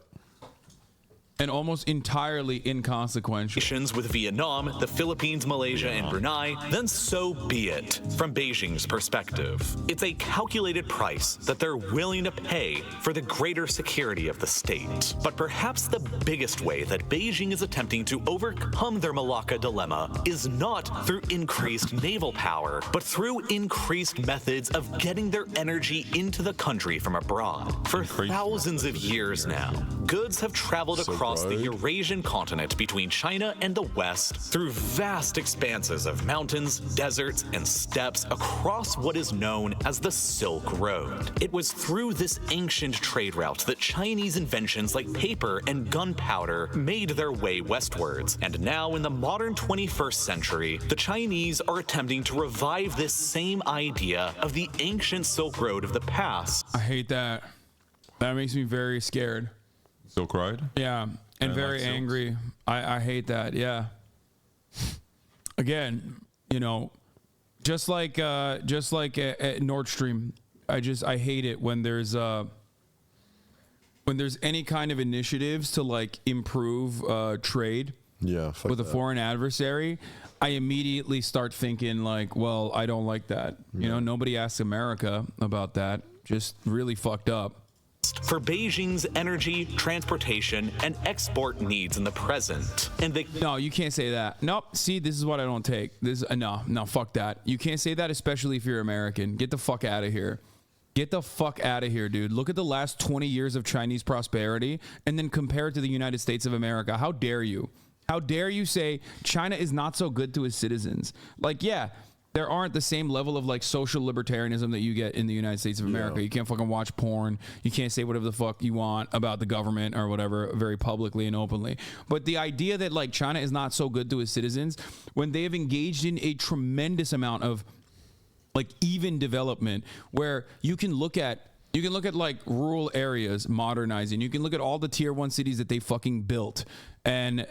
And almost entirely inconsequential. With Vietnam, the Philippines, Malaysia, and Brunei, then so be it, from Beijing's perspective. It's a calculated price that they're willing to pay for the greater security of the state. But perhaps the biggest way that Beijing is attempting to overcome their Malacca dilemma is not through increased naval power, but through increased methods of getting their energy into the country from abroad. For thousands of years now, goods have traveled across the Eurasian continent between China and the West through vast expanses of mountains, deserts, and steppes across what is known as the Silk Road. It was through this ancient trade route that Chinese inventions like paper and gunpowder made their way westwards. And now in the modern 21st century, the Chinese are attempting to revive this same idea of the ancient Silk Road of the past. I hate that. That makes me very scared. Silk Road? Yeah, and very angry. I hate that. Yeah. Again, you know, just like at Nord Stream, I hate it when there's any kind of initiatives to like improve trade. Yeah, with a foreign adversary. I immediately start thinking like, well, I don't like that. You know, nobody asks America about that. Just really fucked up. past for Beijing's energy, transportation, and export needs in the present. And they No, you can't say that. Nope. See, this is what I don't take. This no, fuck that. You can't say that, especially if you're American. Get the fuck out of here. Get the fuck out of here, dude. Look at the last 20 years of Chinese prosperity and then compare it to the United States of America. How dare you? How dare you say China is not so good to its citizens? Like, yeah, there aren't the same level of like social libertarianism that you get in the United States of America. You can't fucking watch porn. You can't say whatever the fuck you want about the government or whatever very publicly and openly. But the idea that like China is not so good to its citizens when they have engaged in a tremendous amount of like even development where you can look at like rural areas modernizing. You can look at all the tier 1 cities that they fucking built and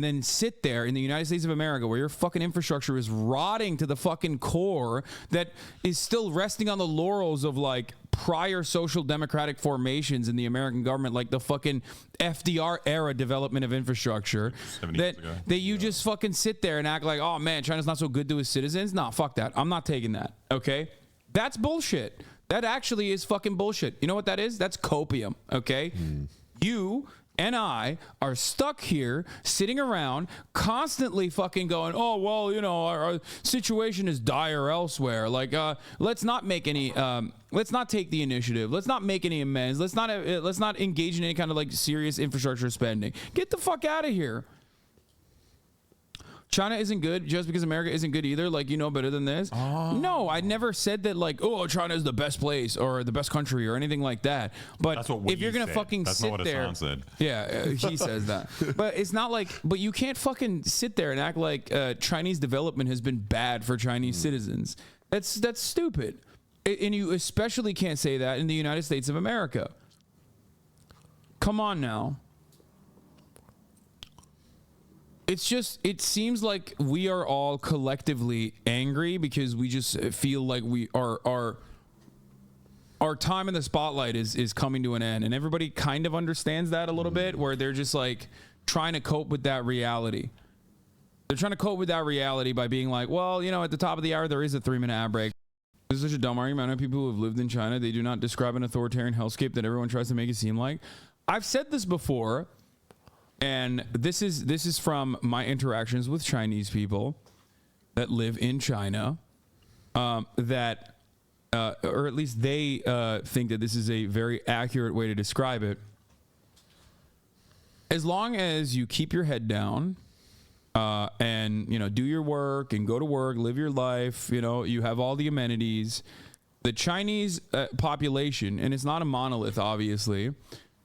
then sit there in the United States of America where your fucking infrastructure is rotting to the fucking core that is still resting on the laurels of like prior social democratic formations in the American government, like the fucking FDR era development of infrastructure that you just fucking sit there and act like, oh man, China's not so good to its citizens. Nah, fuck that. I'm not taking that. Okay. That's bullshit. That actually is fucking bullshit. You know what that is? That's copium. Okay. You and I are stuck here sitting around constantly fucking going, oh, well, you know, our situation is dire elsewhere. Like, let's not make any, let's not take the initiative. Let's not make any amends. Let's not engage in any kind of like serious infrastructure spending. Get the fuck out of here. China isn't good just because America isn't good either. Like, you know better than this. No, I never said that like, oh, China is the best place or the best country or anything like that. But That's what if you're going to fucking That's sit not what there. Hassan said. Yeah, he says that. But it's not like, but you can't fucking sit there and act like Chinese development has been bad for Chinese citizens. That's stupid. And you especially can't say that in the United States of America. Come on now. It's just, it seems like we are all collectively angry because we just feel like our time in the spotlight is coming to an end. And everybody kind of understands that a little bit, where they're just like trying to cope with that reality. They're trying to cope with that reality by being like, well, you know, at the top of the hour, there is a 3-minute ad break. This is such a dumb argument. I know people who have lived in China, they do not describe an authoritarian hellscape that everyone tries to make it seem like. I've said this before. And this is from my interactions with Chinese people that live in China, that, or at least they think that this is a very accurate way to describe it. As long as you keep your head down and, you know, do your work and go to work, live your life, you know, you have all the amenities, the Chinese population, and it's not a monolith, obviously,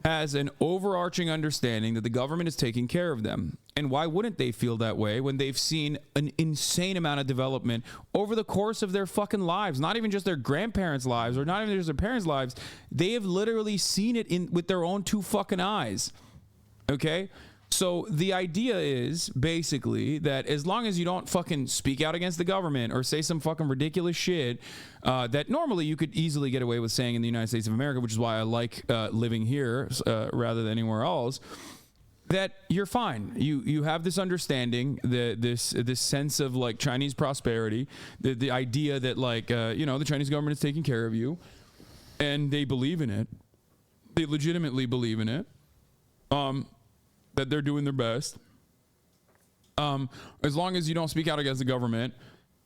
has an overarching understanding that the government is taking care of them. And why wouldn't they feel that way when they've seen an insane amount of development over the course of their fucking lives? Not even just their grandparents' lives or not even just their parents' lives. They have literally seen it with their own 2 fucking eyes. Okay? So the idea is basically that as long as you don't fucking speak out against the government or say some fucking ridiculous shit that normally you could easily get away with saying in the United States of America, which is why I like living here rather than anywhere else, that you're fine. You have this understanding, this sense of like Chinese prosperity, the idea that like, you know, the Chinese government is taking care of you and they believe in it. They legitimately believe in it. That they're doing their best. As long as you don't speak out against the government,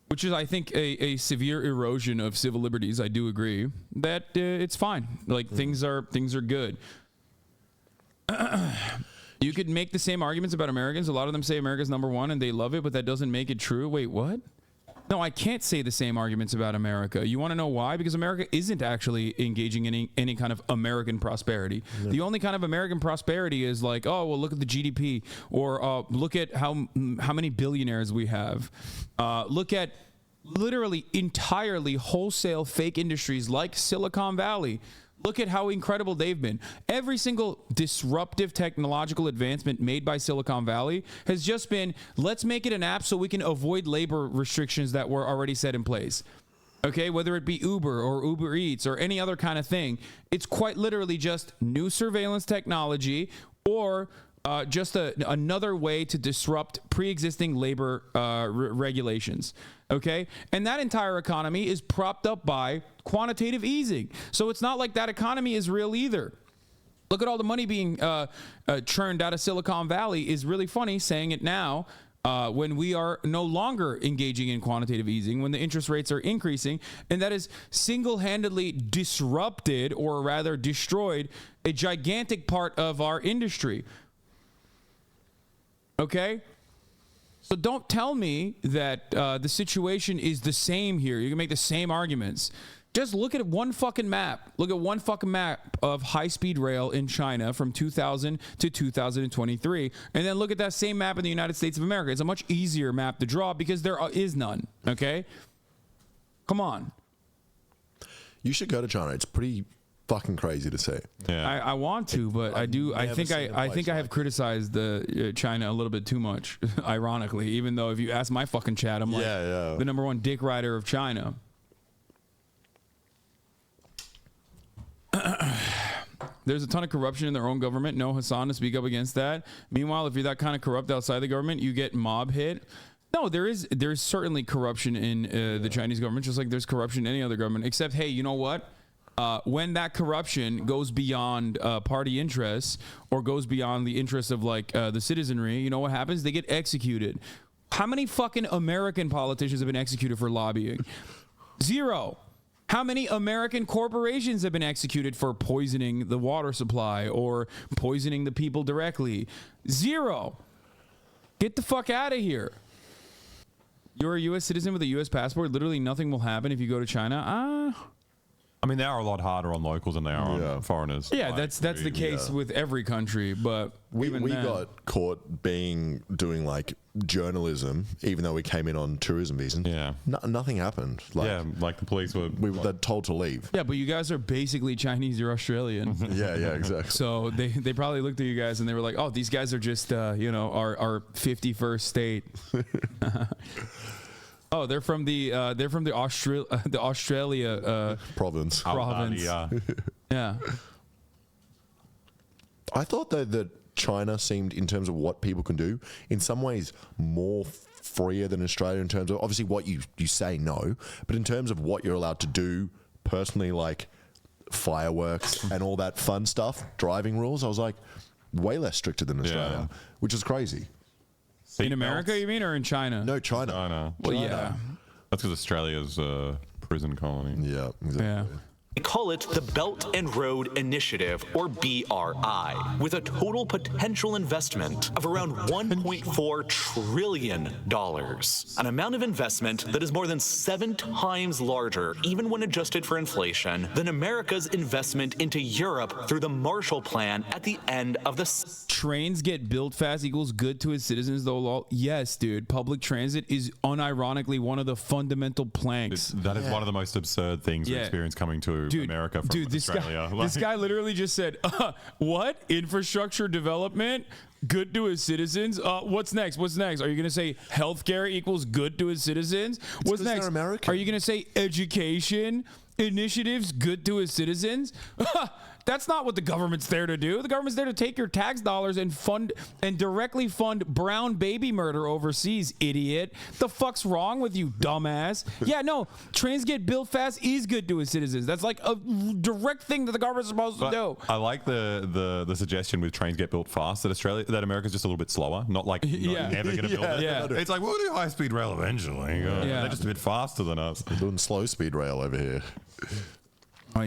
which is, I think, a severe erosion of civil liberties, I do agree, that it's fine. Like, things are good. You could make the same arguments about Americans. A lot of them say America's number one and they love it, but that doesn't make it true. Wait, what? No, I can't say the same arguments about America. You want to know why? Because America isn't actually engaging in any kind of American prosperity. No. The only kind of American prosperity is like, oh, well, look at the GDP, or look at how many billionaires we have. Look at literally entirely wholesale fake industries like Silicon Valley. Look at how incredible they've been. Every single disruptive technological advancement made by Silicon Valley has just been, let's make it an app so we can avoid labor restrictions that were already set in place. Okay, whether it be Uber or Uber Eats or any other kind of thing, it's quite literally just new surveillance technology or just another way to disrupt pre-existing labor regulations. Okay, and that entire economy is propped up by quantitative easing. So it's not like that economy is real either. Look at all the money being churned out of Silicon Valley. Is really funny saying it now when we are no longer engaging in quantitative easing, when the interest rates are increasing, and that has single-handedly disrupted, or rather destroyed, a gigantic part of our industry. Okay? So don't tell me that the situation is the same here. You can make the same arguments. Just look at one fucking map. Look at one fucking map of high-speed rail in China from 2000 to 2023. And then look at that same map in the United States of America. It's a much easier map to draw because there is none. Okay? Come on. You should go to China. It's pretty fucking crazy to see. Yeah. I want to, but I do. I think seen a I think place I have like criticized the China a little bit too much, ironically. Even though if you ask my fucking chat, I'm like the number one dick rider of China. There's a ton of corruption in their own government. No Hassan to speak up against that. Meanwhile, if you're that kind of corrupt outside the government, you get mob hit. No, there's certainly corruption in the Chinese government, just like there's corruption in any other government. Except, hey, you know what? When that corruption goes beyond party interests or goes beyond the interests of like the citizenry, you know what happens? They get executed. How many fucking American politicians have been executed for lobbying? 0. How many American corporations have been executed for poisoning the water supply or poisoning the people directly? 0. Get the fuck out of here. You're a U.S. citizen with a U.S. passport. Literally nothing will happen if you go to China. I mean, they are a lot harder on locals than they are on foreigners. Yeah, that's the case with every country. But we got caught doing like journalism, even though we came in on tourism visas. Yeah, nothing happened. Like, like the police were told to leave. Yeah, but you guys are basically Chinese. You're Australian. yeah, exactly. So they probably looked at you guys and they were like, oh, these guys are just our 51st state. Oh, they're from the Australia province. Yeah. I thought though that China seemed, in terms of what people can do, in some ways more freer than Australia in terms of obviously what you say no, but in terms of what you're allowed to do personally, like fireworks and all that fun stuff, driving rules. I was like way less stricter than Australia, which is crazy. In America, you mean, or in China? No, China. Well, China. yeah. That's because Australia's a prison colony. Yeah, exactly. Yeah. They call it the Belt and Road Initiative, or BRI, with a total potential investment of around $1.4 trillion. An amount of investment that is more than 7 times larger, even when adjusted for inflation, than America's investment into Europe through the Marshall Plan at the end of the... Trains get built fast equals good to its citizens, though. Yes, dude. Public transit is unironically one of the fundamental planks. That is one of the most absurd things we experience coming to America from Australia. This guy literally just said, what? Infrastructure development? Good to his citizens? What's next? Are you going to say healthcare equals good to his citizens? What's next? American. Are you going to say education initiatives good to his citizens? That's not what the government's there to do. The government's there to take your tax dollars and directly fund brown baby murder overseas, idiot. The fuck's wrong with you, dumbass? Yeah, no, trains get built fast is good to its citizens. That's like a direct thing that the government's supposed to do. I like the suggestion with trains get built fast that America's just a little bit slower. Not like never going to build it. Yeah. It's like, we'll do high speed rail eventually. They're just a bit faster than us. We're doing slow speed rail over here.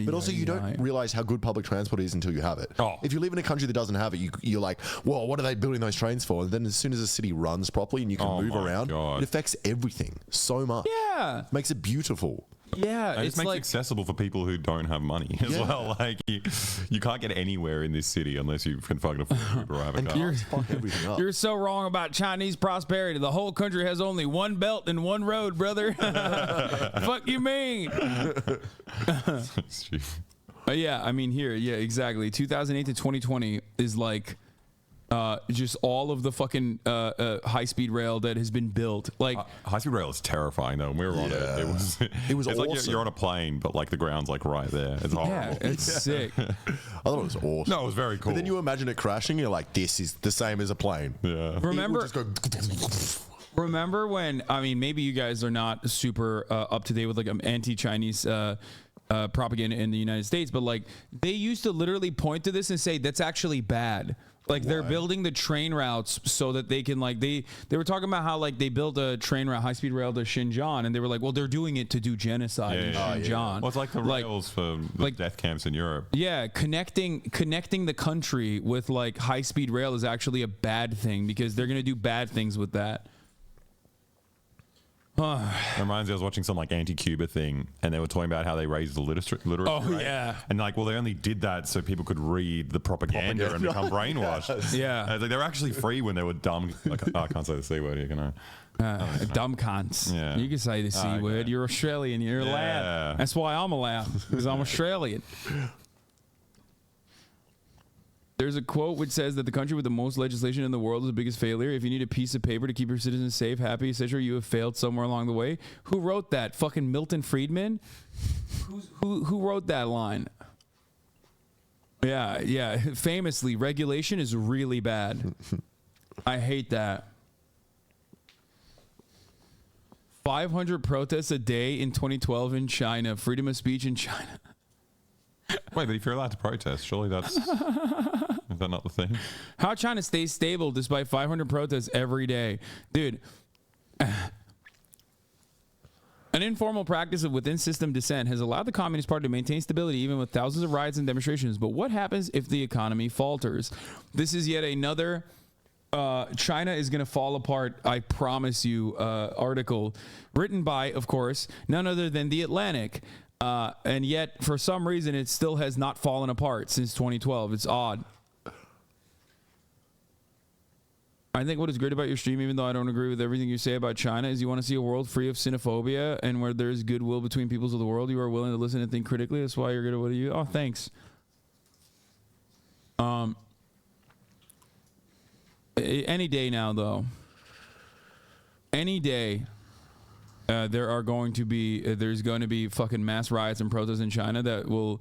But also, you don't realize how good public transport is until you have it. If you live in a country that doesn't have it, you're like, well, what are they building those trains for? And then as soon as the city runs properly and you can move around, it affects everything so much. Yeah. Makes it beautiful. Yeah. And it makes it accessible for people who don't have money as well. Like, you can't get anywhere in this city unless you can fucking afford Uber or have a car. Fuck everything up. You're so wrong about Chinese prosperity. The whole country has only one belt and one road, brother. Fuck you mean? Yeah, I mean exactly. 2008 to 2020 is like just all of the fucking high-speed rail that has been built. Like high-speed rail is terrifying though. When we were on it, it was awesome. Like you're on a plane, but like the ground's like right there. It's horrible. Yeah, it's sick. I thought it was awesome. No, it was very cool. But then you imagine it crashing, you're like, this is the same as a plane. Yeah. Remember, It would just go Remember when, I mean, maybe you guys are not super up to date with like anti-Chinese propaganda in the United States, but like they used to literally point to this and say that's actually bad. Like they're building the train routes so that they can like they were talking about how like they built a train route, high speed rail to Xinjiang, and they were like, well, they're doing it to do genocide in Xinjiang. Well, it's like the rails for the death camps in Europe. Yeah, connecting the country with like high speed rail is actually a bad thing because they're gonna do bad things with that. It reminds me, I was watching some like anti-Cuba thing, and they were talking about how they raised the literacy rate. Yeah. And like, well, they only did that so people could read the propaganda and become brainwashed. Yeah. Like, they were actually free when they were dumb. Like, I can't say the C word here, can I? Dumb cunts. Yeah. You can say the C word. You're Australian. You're a lad. That's why I'm allowed, because I'm Australian. There's a quote which says that the country with the most legislation in the world is the biggest failure. If you need a piece of paper to keep your citizens safe, happy, etc., you have failed somewhere along the way. Who wrote that? Fucking Milton Friedman? Who wrote that line? Yeah. Famously, regulation is really bad. I hate that. 500 protests a day in 2012 in China. Freedom of speech in China. Wait, but if you're allowed to protest, surely that's... Is that not the thing? How China stays stable despite 500 protests every day. Dude, an informal practice of within-system dissent has allowed the Communist Party to maintain stability even with thousands of riots and demonstrations. But what happens if the economy falters? This is yet another China is going to fall apart, I promise you, article written by, of course, none other than The Atlantic. And yet, for some reason, it still has not fallen apart since 2012. It's odd. I think what is great about your stream, even though I don't agree with everything you say about China, is you want to see a world free of xenophobia and where there is goodwill between peoples of the world. You are willing to listen and think critically. That's why you're good at what you... Oh, thanks. Any day now, though. Any day... there's going to be fucking mass riots and protests in China that will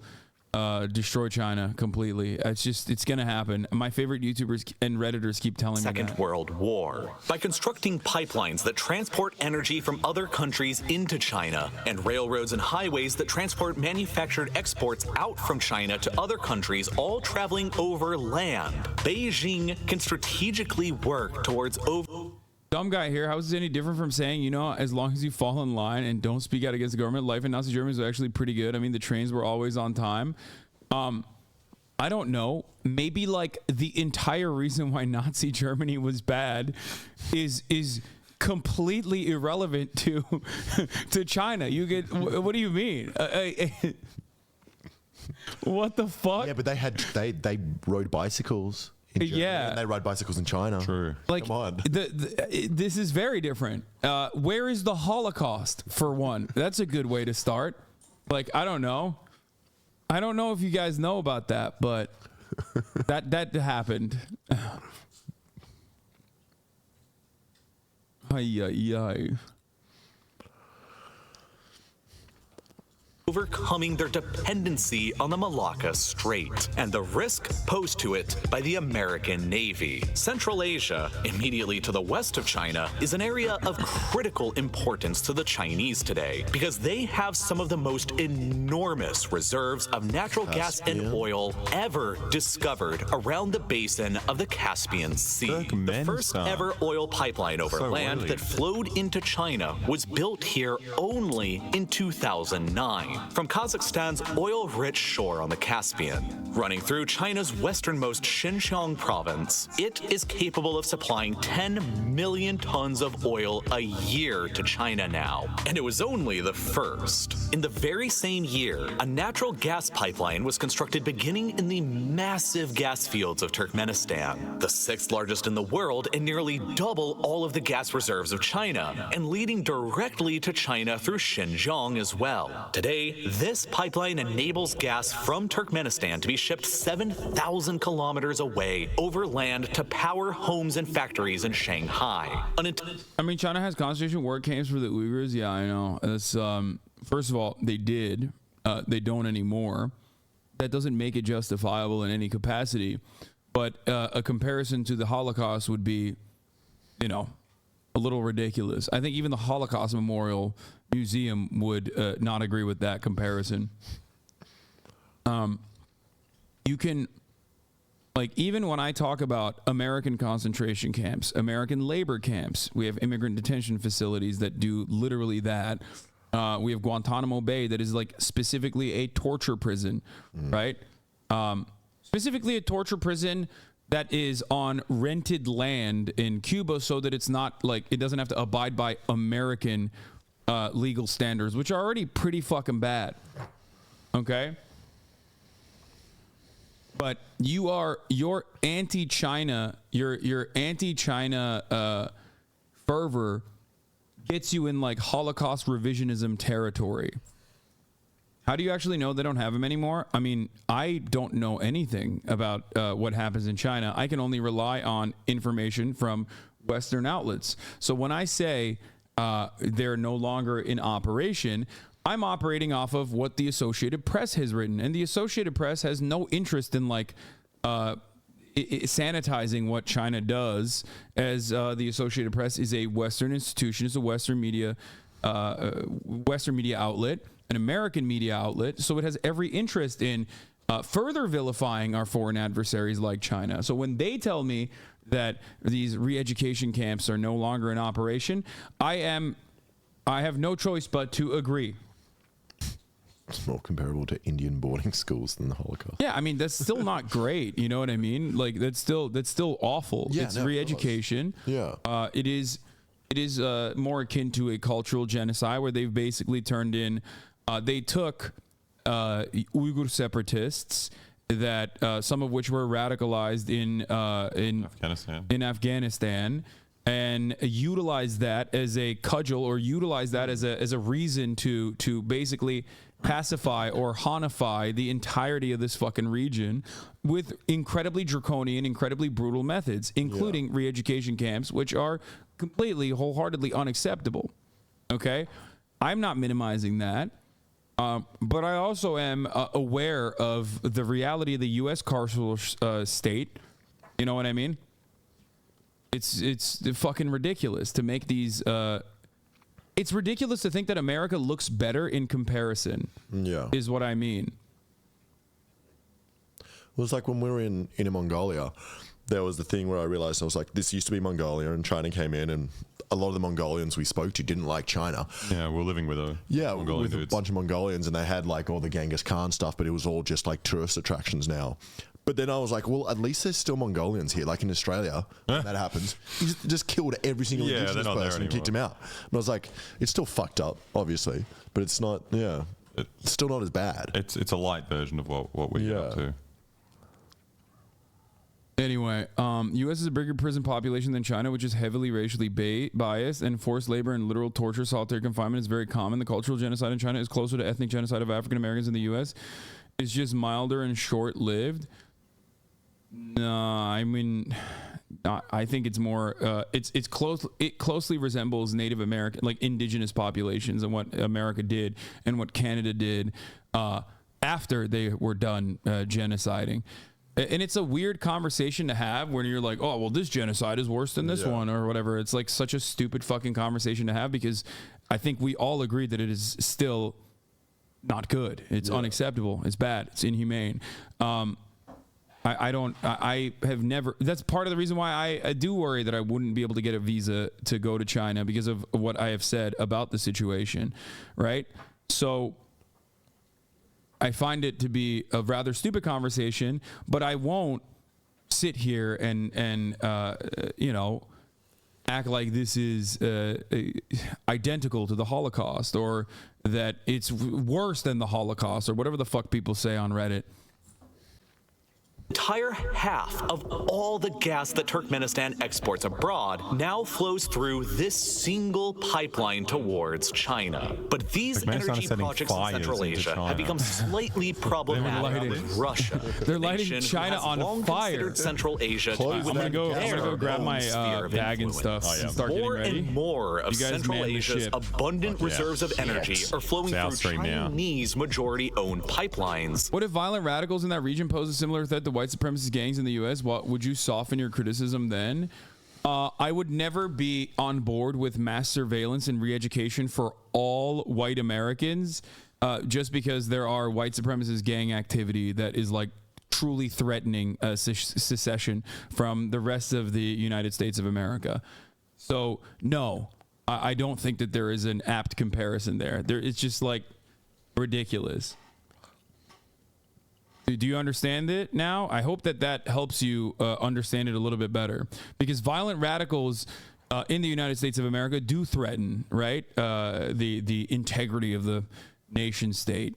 destroy China completely. It's going to happen. My favorite YouTubers and Redditors keep telling me that. Second World War. By constructing pipelines that transport energy from other countries into China and railroads and highways that transport manufactured exports out from China to other countries, all traveling over land, Beijing can strategically work towards Dumb guy here. How is this any different from saying, you know, as long as you fall in line and don't speak out against the government, life in Nazi Germany was actually pretty good. I mean, the trains were always on time. I don't know. Maybe like the entire reason why Nazi Germany was bad is completely irrelevant to China. You get what do you mean? What the fuck? Yeah, but they rode bicycles. Yeah, and they ride bicycles in China. True. Like, come on. This is very different. Where is the Holocaust, for one? That's a good way to start. Like, I don't know. I don't know if you guys know about that, but that happened. Ay. overcoming their dependency on the Malacca Strait and the risk posed to it by the American Navy. Central Asia, immediately to the west of China, is an area of critical importance to the Chinese today because they have some of the most enormous reserves of natural gas and oil ever discovered around the basin of the Caspian Sea. The first ever oil pipeline over land that flowed into China was built here only in 2009 from Kazakhstan's oil-rich shore on the Caspian. Running through China's westernmost Xinjiang province, it is capable of supplying 10 million tons of oil a year to China now. And it was only the first. In the very same year, a natural gas pipeline was constructed beginning in the massive gas fields of Turkmenistan, the sixth largest in the world and nearly double all of the gas reserves of China, and leading directly to China through Xinjiang as well. Today, this pipeline enables gas from Turkmenistan to be shipped 7,000 kilometers away over land to power homes and factories in Shanghai. I mean, China has concentration work camps for the Uyghurs. Yeah, I know. That's, first of all, they did. They don't anymore. That doesn't make it justifiable in any capacity. But a comparison to the Holocaust would be, you know, a little ridiculous. I think even the Holocaust Memorial Museum would not agree with that comparison. You can, like, even when I talk about American concentration camps, American labor camps, we have immigrant detention facilities that do literally that. We have Guantanamo Bay that is like specifically a torture prison, right? Specifically a torture prison that is on rented land in Cuba so that it's not like, it doesn't have to abide by American legal standards, which are already pretty fucking bad. Okay? But your anti-China, your anti-China fervor gets you in like Holocaust revisionism territory. How do you actually know they don't have them anymore? I mean, I don't know anything about what happens in China. I can only rely on information from Western outlets. So when I say they're no longer in operation, I'm operating off of what the Associated Press has written. And the Associated Press has no interest in like sanitizing what China does, as the Associated Press is a Western institution, it's a Western media outlet, an American media outlet, so it has every interest in further vilifying our foreign adversaries like China. So when they tell me that these re-education camps are no longer in operation, I have no choice but to agree. It's more comparable to Indian boarding schools than the Holocaust. Yeah, I mean, that's still not great. You know what I mean? Like, that's still awful. Yeah, it's re-education. Yeah. It is more akin to a cultural genocide where they've basically turned in, they took Uyghur separatists that some of which were radicalized in Afghanistan, and utilize that as a cudgel, or utilize that as a reason to basically pacify or Hanify the entirety of this fucking region with incredibly draconian, incredibly brutal methods, including re-education camps, which are completely, wholeheartedly unacceptable. Okay? I'm not minimizing that. But I also am aware of the reality of the U.S. carceral state. You know what I mean? It's fucking ridiculous to make these. It's ridiculous to think that America looks better in comparison. Yeah, is what I mean. Well, it's like when we were in Mongolia, there was the thing where I realized, I was like, this used to be Mongolia, and China came in, and a lot of the Mongolians we spoke to didn't like China. Yeah, we're living with a bunch of Mongolians, and they had like all the Genghis Khan stuff, but it was all just like tourist attractions now. But then I was like, well, at least there's still Mongolians here. Like in Australia, when that happens, you just killed every single indigenous person and kicked him out. And I was like, it's still fucked up, obviously, but it's not. Yeah, it's still not as bad. It's a light version of what we get up to. Anyway, U.S. is a bigger prison population than China, which is heavily racially biased, and forced labor and literal torture, solitary confinement is very common. The cultural genocide in China is closer to ethnic genocide of African Americans in the U.S. It's just milder and short-lived. No, I mean, I think it's more. It closely resembles Native American, like indigenous populations, and what America did and what Canada did after they were done genociding. And it's a weird conversation to have when you're like, oh, well, this genocide is worse than this one or whatever. It's like such a stupid fucking conversation to have, because I think we all agree that it is still not good. It's unacceptable. It's bad. It's inhumane. I have never, that's part of the reason why I do worry that I wouldn't be able to get a visa to go to China, because of what I have said about the situation, right? So I find it to be a rather stupid conversation, but I won't sit here and you know, act like this is identical to the Holocaust, or that it's worse than the Holocaust, or whatever the fuck people say on Reddit. Entire half of all the gas that Turkmenistan exports abroad now flows through this single pipeline towards China. But these energy projects in Central Asia have become slightly problematic with Russia. They're lighting China on fire. Central Asia I'm gonna go grab my bag and stuff and start getting ready. More and more of Central Asia's abundant reserves of energy are flowing through Chinese majority-owned pipelines. What if violent radicals in that region pose a similar threat to white supremacist gangs in the U.S.? What would you soften your criticism then? I would never be on board with mass surveillance and re-education for all white Americans, just because there are white supremacist gang activity that is like truly threatening secession from the rest of the United States of America. So no, I don't think that there is an apt comparison there. It's just like ridiculous. Do you understand it now? I hope that helps you understand it a little bit better, because violent radicals in the United States of America do threaten, right, the integrity of the nation state.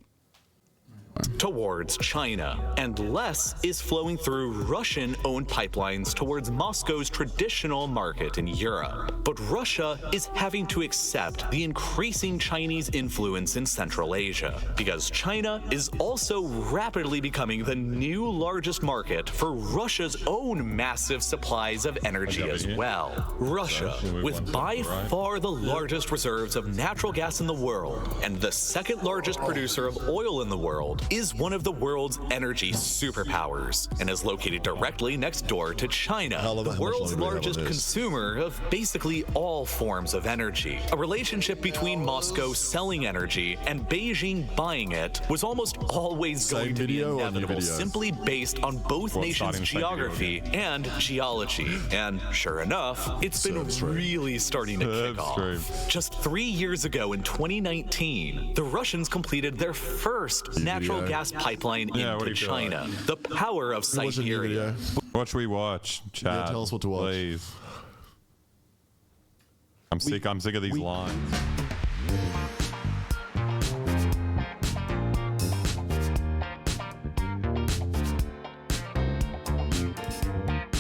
Towards China, and less is flowing through Russian-owned pipelines towards Moscow's traditional market in Europe. But Russia is having to accept the increasing Chinese influence in Central Asia, because China is also rapidly becoming the new largest market for Russia's own massive supplies of energy as well. Russia, with by far the largest reserves of natural gas in the world, and the second largest producer of oil in the world, is one of the world's energy superpowers, and is located directly next door to China, the world's largest consumer of basically all forms of energy. A relationship between Moscow selling energy and Beijing buying it was almost always going to be inevitable, simply based on both nations' geography and geology. And sure enough, it's been really starting to kick off. Just 3 years ago in 2019, the Russians completed their first natural gas pipeline into China, the power of Siberia. What should we watch? Chat. Yeah, tell us what to watch. Please. I'm sick of these lines.